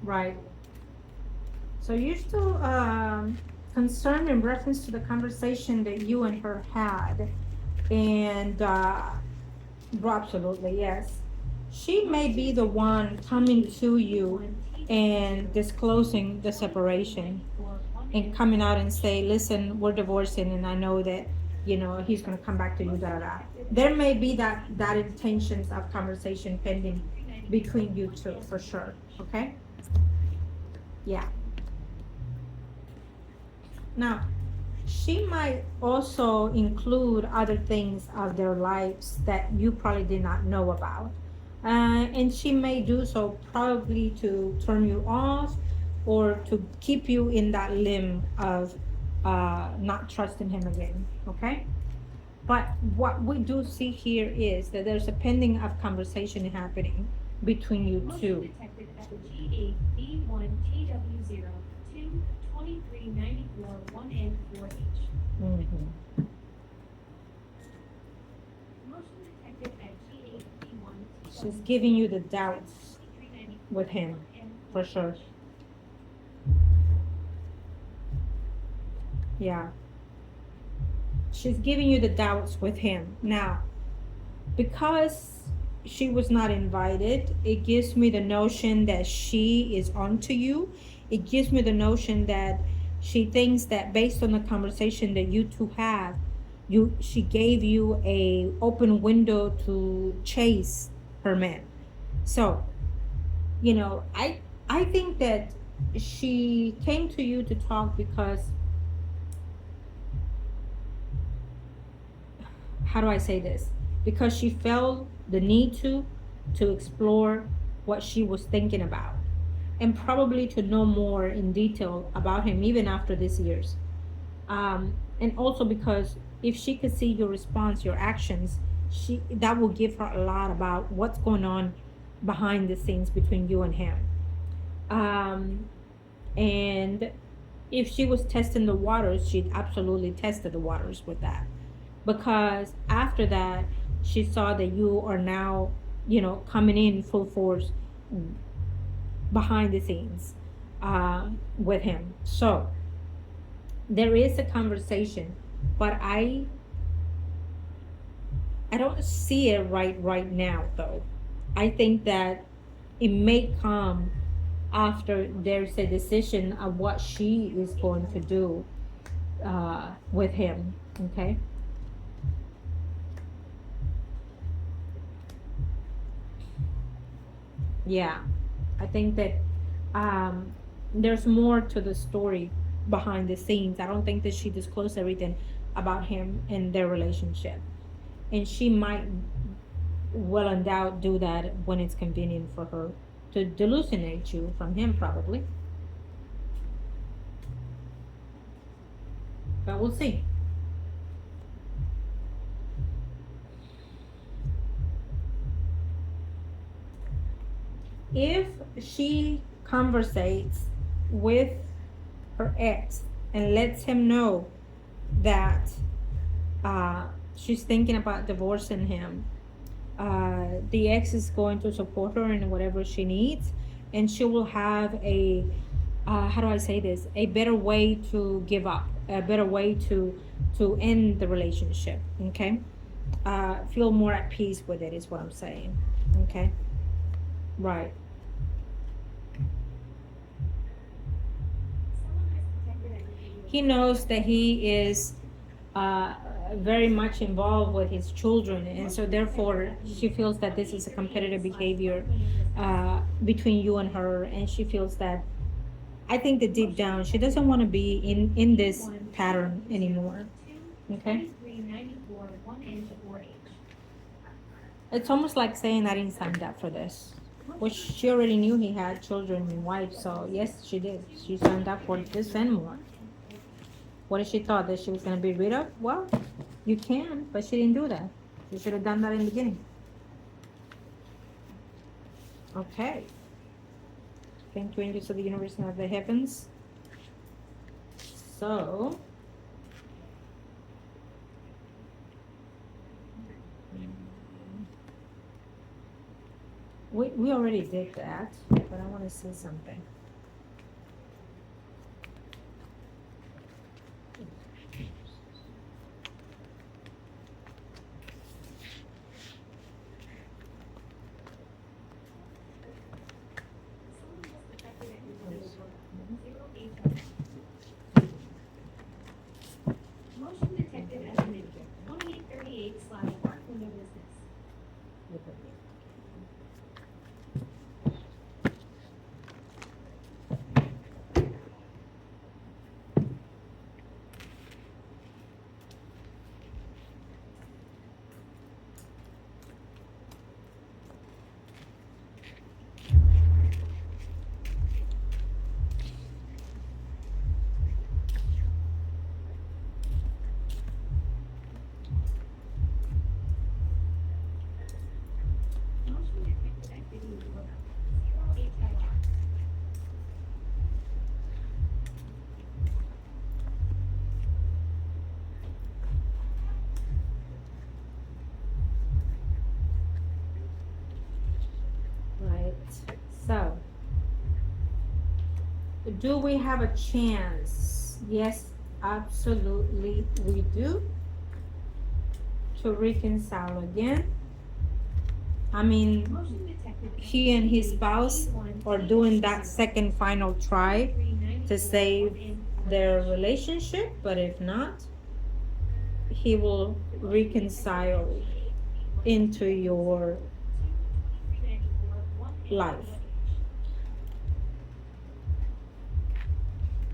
Right. So you're still concerned in reference to the conversation that you and her had. And absolutely, yes. She may be the one coming to you and disclosing the separation and coming out and say, listen, we're divorcing and I know that, he's gonna come back to you, da da da. There may be that intentions of conversation pending between you two for sure. Okay? Yeah. Now, she might also include other things of their lives that you probably did not know about. And she may do so probably to turn you off or to keep you in that limb of not trusting him again. Okay? But what we do see here is that there's a pending of conversation happening between you Motion two. detected at the G8B1TW02 2394 1N 4H. Mhm. Motion detected at G8B1. She's giving you the doubts with him, for sure. Yeah. She's giving you the doubts with him. Now, because she was not invited, it gives me the notion that she is onto you. It gives me the notion that she thinks that based on the conversation that you two have, she gave you a open window to chase her man. So, I think that she came to you to talk because, how do I say this? Because she felt the need to explore what she was thinking about and probably to know more in detail about him even after these years. And also because if she could see your response, your actions, she that will give her a lot about what's going on behind the scenes between you and him. Um, and if she was testing the waters, she'd absolutely tested the waters with that. Because after that, she saw that you are now, coming in full force behind the scenes with him. So there is a conversation, but I don't see it right now though. I think that it may come after there's a decision of what she is going to do with him. Okay. Yeah, I think that um, there's more to the story behind the scenes. I don't think that she disclosed everything about him and their relationship, and she might well and doubt do that when it's convenient for her to delusionate you from him, probably. But we'll see. If she conversates with her ex and lets him know that uh, she's thinking about divorcing him, the ex is going to support her in whatever she needs, and she will have a how do I say this? A better way to give up, a better way to end the relationship. Okay, feel more at peace with it is what I'm saying. Okay, right. Someone has detected at the He knows that he is uh, very much involved with his children, and so therefore she feels that this is a competitive behavior between you and her, and she feels that I think that deep down she doesn't want to be in this pattern anymore. Okay, 2394 1N 4H. it's almost like saying I didn't sign up for this, which she already knew he had children and wife. So yes, she did. She signed up for this and more. What did she thought that she was gonna be rid of? Well, you can, but she didn't do that. She should have done that in the beginning. Okay. Thank you, angels of the universe and of the heavens. So we already did that, but I want to say something. Someone has detected at your 0H. Motion detected at the minute 2838/Park Window Business. Do we have a chance? Yes, absolutely we do, to reconcile again. I mean, Motion detected. he and his spouse are doing that second final try to save their relationship, but if not, he will reconcile into your life.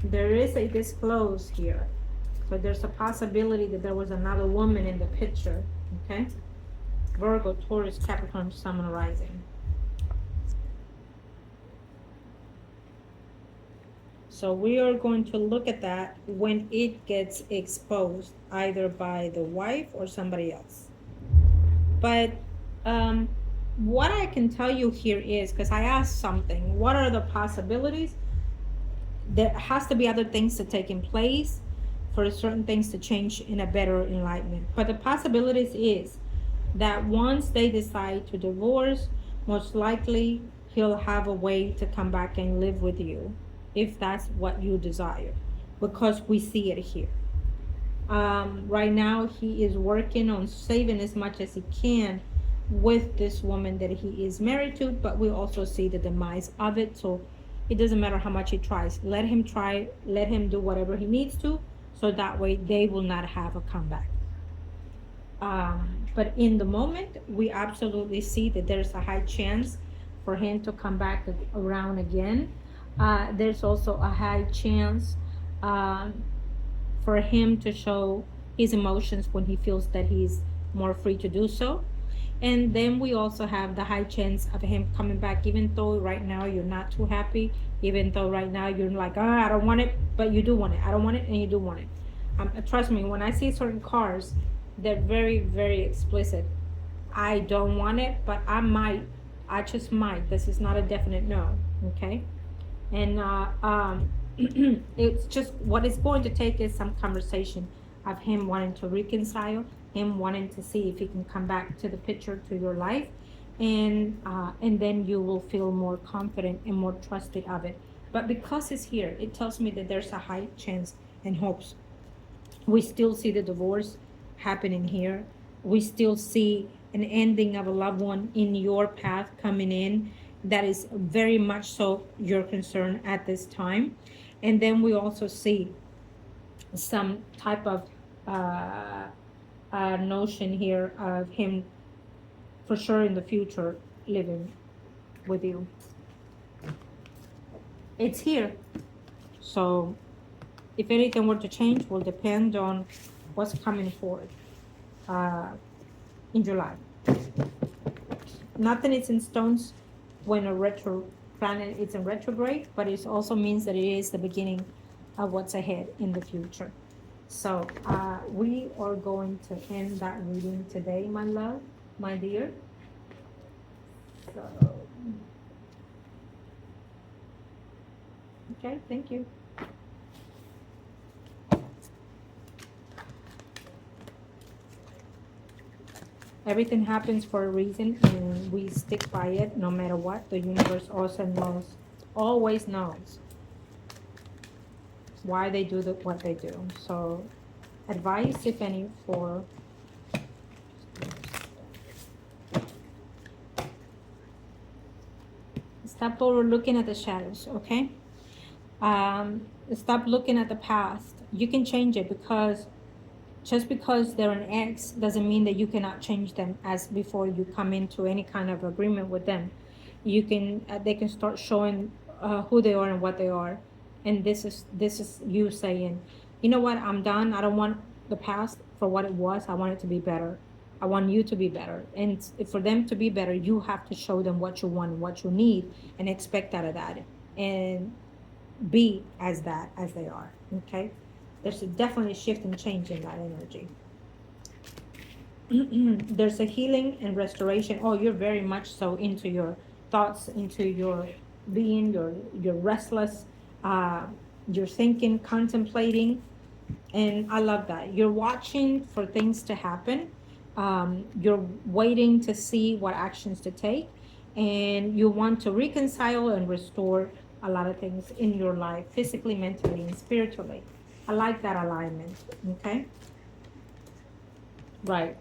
There is a disclose here, so there's a possibility that there was another woman in the picture. Okay, Virgo, Taurus, Capricorn, Sun, and Rising. So we are going to look at that when it gets exposed, either by the wife or somebody else. But what I can tell you here is, because I asked something, what are the possibilities? There has to be other things to take in place for certain things to change in a better enlightenment. But the possibilities is that once they decide to divorce, most likely he'll have a way to come back and live with you, if that's what you desire, because we see it here. Right now he is working on saving as much as he can with this woman that he is married to, but we also see the demise of it. So it doesn't matter how much he tries. Let him try, let him do whatever he needs to, so that way they will not have a comeback. But in the moment, we absolutely see that there's a high chance for him to come back around again. There's also a high chance for him to show his emotions when he feels that he's more free to do so. And then we also have the high chance of him coming back, even though right now you're not too happy, even though right now you're like, I don't want it, but you do want it. I don't want it, and you do want it. Trust me, when I see certain cars, they're very, very explicit. I don't want it, but I might. I just might. This is not a definite no, okay? And it's just what it's going to take is some conversation of him wanting to reconcile, him wanting to see if he can come back to the picture, to your life, and then you will feel more confident and more trusted of it. But because it's here, it tells me that there's a high chance and hopes. We still see the divorce happening here. We still see an ending of a loved one in your path coming in. That is very much so your concern at this time. And then we also see some type of notion here of him for sure in the future living with you. It's here. So if anything were to change, will depend on what's coming forward in July. Nothing is in stones when a retro planet is in retrograde, but it also means that it is the beginning of what's ahead in the future. So we are going to end that reading today, my love, my dear. So, okay, thank you. Everything happens for a reason, and we stick by it no matter what. The universe also knows, always knows why they do what they do. So advice, if any, for stop overlooking at the shadows, okay? Stop looking at the past. You can change it, because just because they're an ex doesn't mean that you cannot change them as before you come into any kind of agreement with them. You can, they can start showing who they are and what they are. And this is you saying, you know what, I'm done. I don't want the past for what it was. I want it to be better. I want you to be better. And for them to be better, you have to show them what you want, what you need, and expect out of that. And be as that as they are, okay? There's definitely a shift and change in that energy. There's a healing and restoration. Oh, you're very much so into your thoughts, into your being, you're restless, you're thinking, contemplating, and I love that. You're watching for things to happen. You're waiting to see what actions to take, and you want to reconcile and restore a lot of things in your life, physically, mentally, and spiritually. I like that alignment. Okay. Right.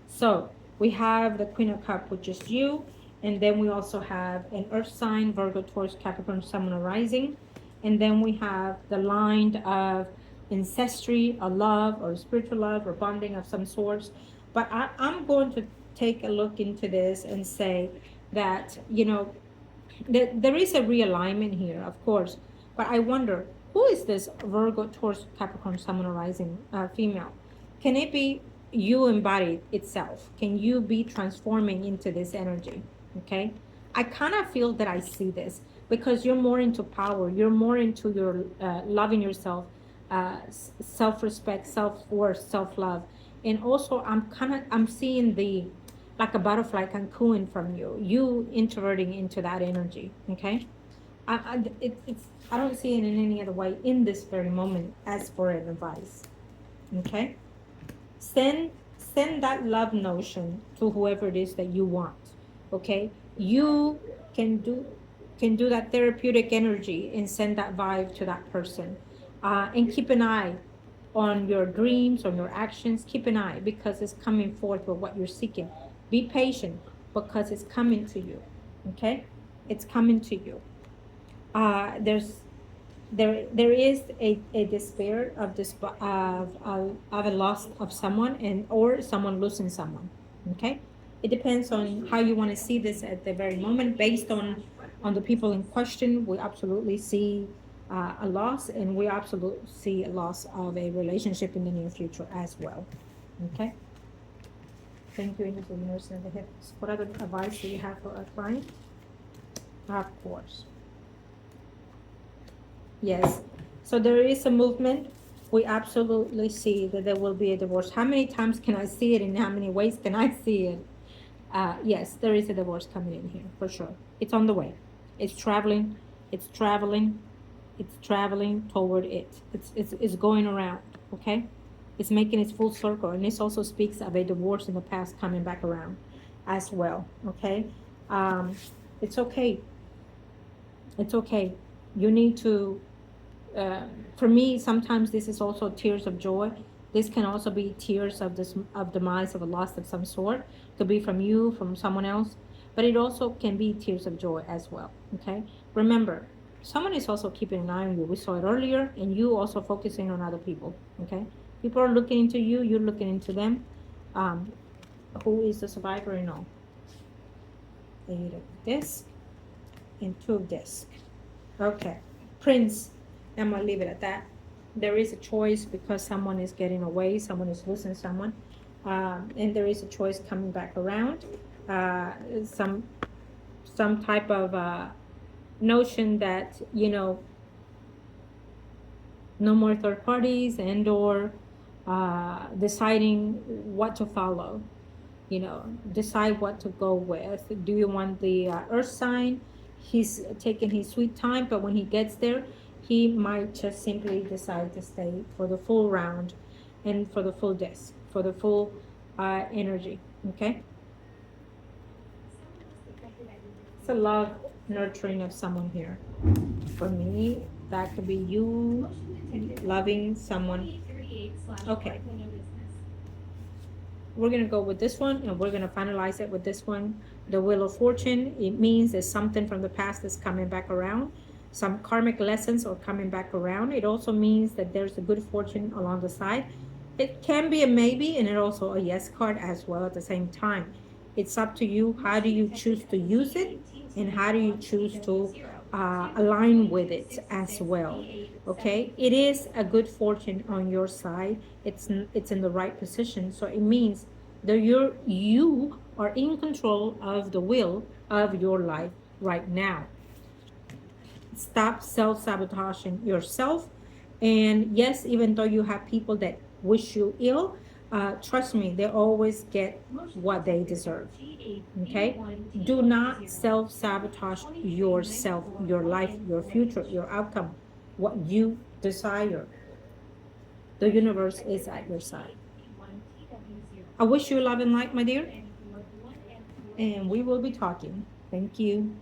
So we have the Queen of Cups, which is you. And then we also have an Earth sign, Virgo, Taurus, Capricorn, Sun, and Rising. And then we have the line of ancestry, a love or spiritual love or bonding of some sorts. But I'm going to take a look into this and say that, there is a realignment here, of course. But I wonder, who is this Virgo, Taurus, Capricorn, Sun, and Rising female? Can it be you embodied itself? Can you be transforming into this energy? Okay. I kind of feel that I see this because you're more into power. You're more into your loving yourself, self-respect, self-worth, self-love. And also I'm seeing the, like a butterfly can cooing from you introverting into that energy. Okay. I don't see it in any other way in this very moment as for an advice. Okay. Send that love notion to whoever it is that you want. Okay. You can do that therapeutic energy and send that vibe to that person. And keep an eye on your dreams, on your actions. Keep an eye because it's coming forth with what you're seeking. Be patient because it's coming to you. Okay. It's coming to you. There is a despair of this of a loss of someone and or someone losing someone. Okay. It depends on how you want to see this at the very moment. Based on the people in question, we absolutely see a loss, and we absolutely see a loss of a relationship in the near future as well. Okay. Thank you, Angels of the Universe and the Heavens. What other advice do you have for our client? Of course. Yes. So there is a movement. We absolutely see that there will be a divorce. How many times can I see it? In how many ways can I see it? Yes, there is a divorce coming in here for sure. It's on the way. It's traveling. It's traveling. It's traveling toward it. It's going around. Okay. It's making its full circle, and this also speaks of a divorce in the past coming back around, as well. Okay. It's okay. It's okay. You need to. For me, sometimes this is also tears of joy. This can also be tears of demise of a loss of some sort. Could be from you, from someone else, but it also can be tears of joy as well. Okay. Remember, someone is also keeping an eye on you. We saw it earlier, and you also focusing on other people. Okay. People are looking into you. You're looking into them. Who is the survivor and all? 8 of disc and 2 of disc. Okay. Prince. I'm going to leave it at that. There is a choice because someone is getting away, someone is losing someone, and there is a choice coming back around. Some type of notion that, no more third parties and or deciding what to follow. Decide what to go with. Do you want the earth sign? He's taking his sweet time, but when he gets there, he might just simply decide to stay for the full round and for the full disc, for the full energy. Okay. It's a love nurturing of someone here. For me, that could be you loving someone. Okay. We're going to go with this one, and we're going to finalize it with this one. The Wheel of Fortune. It means there's something from the past that's coming back around. Some karmic lessons are coming back around. It also means that there's a good fortune along the side. It can be a maybe, and it also a yes card as well at the same time. It's up to you. How do you choose to use it, and how do you choose to align with it as well? Okay, it is a good fortune on your side. It's in the right position, so it means that you are in control of the wheel of your life right now. Stop self-sabotaging yourself. And yes, even though you have people that wish you ill, trust me, they always get what they deserve. Okay. Do not self-sabotage yourself, your life, your future, your outcome, what you desire. The universe is at your side. I wish you love and light, my dear, and we will be talking. Thank you.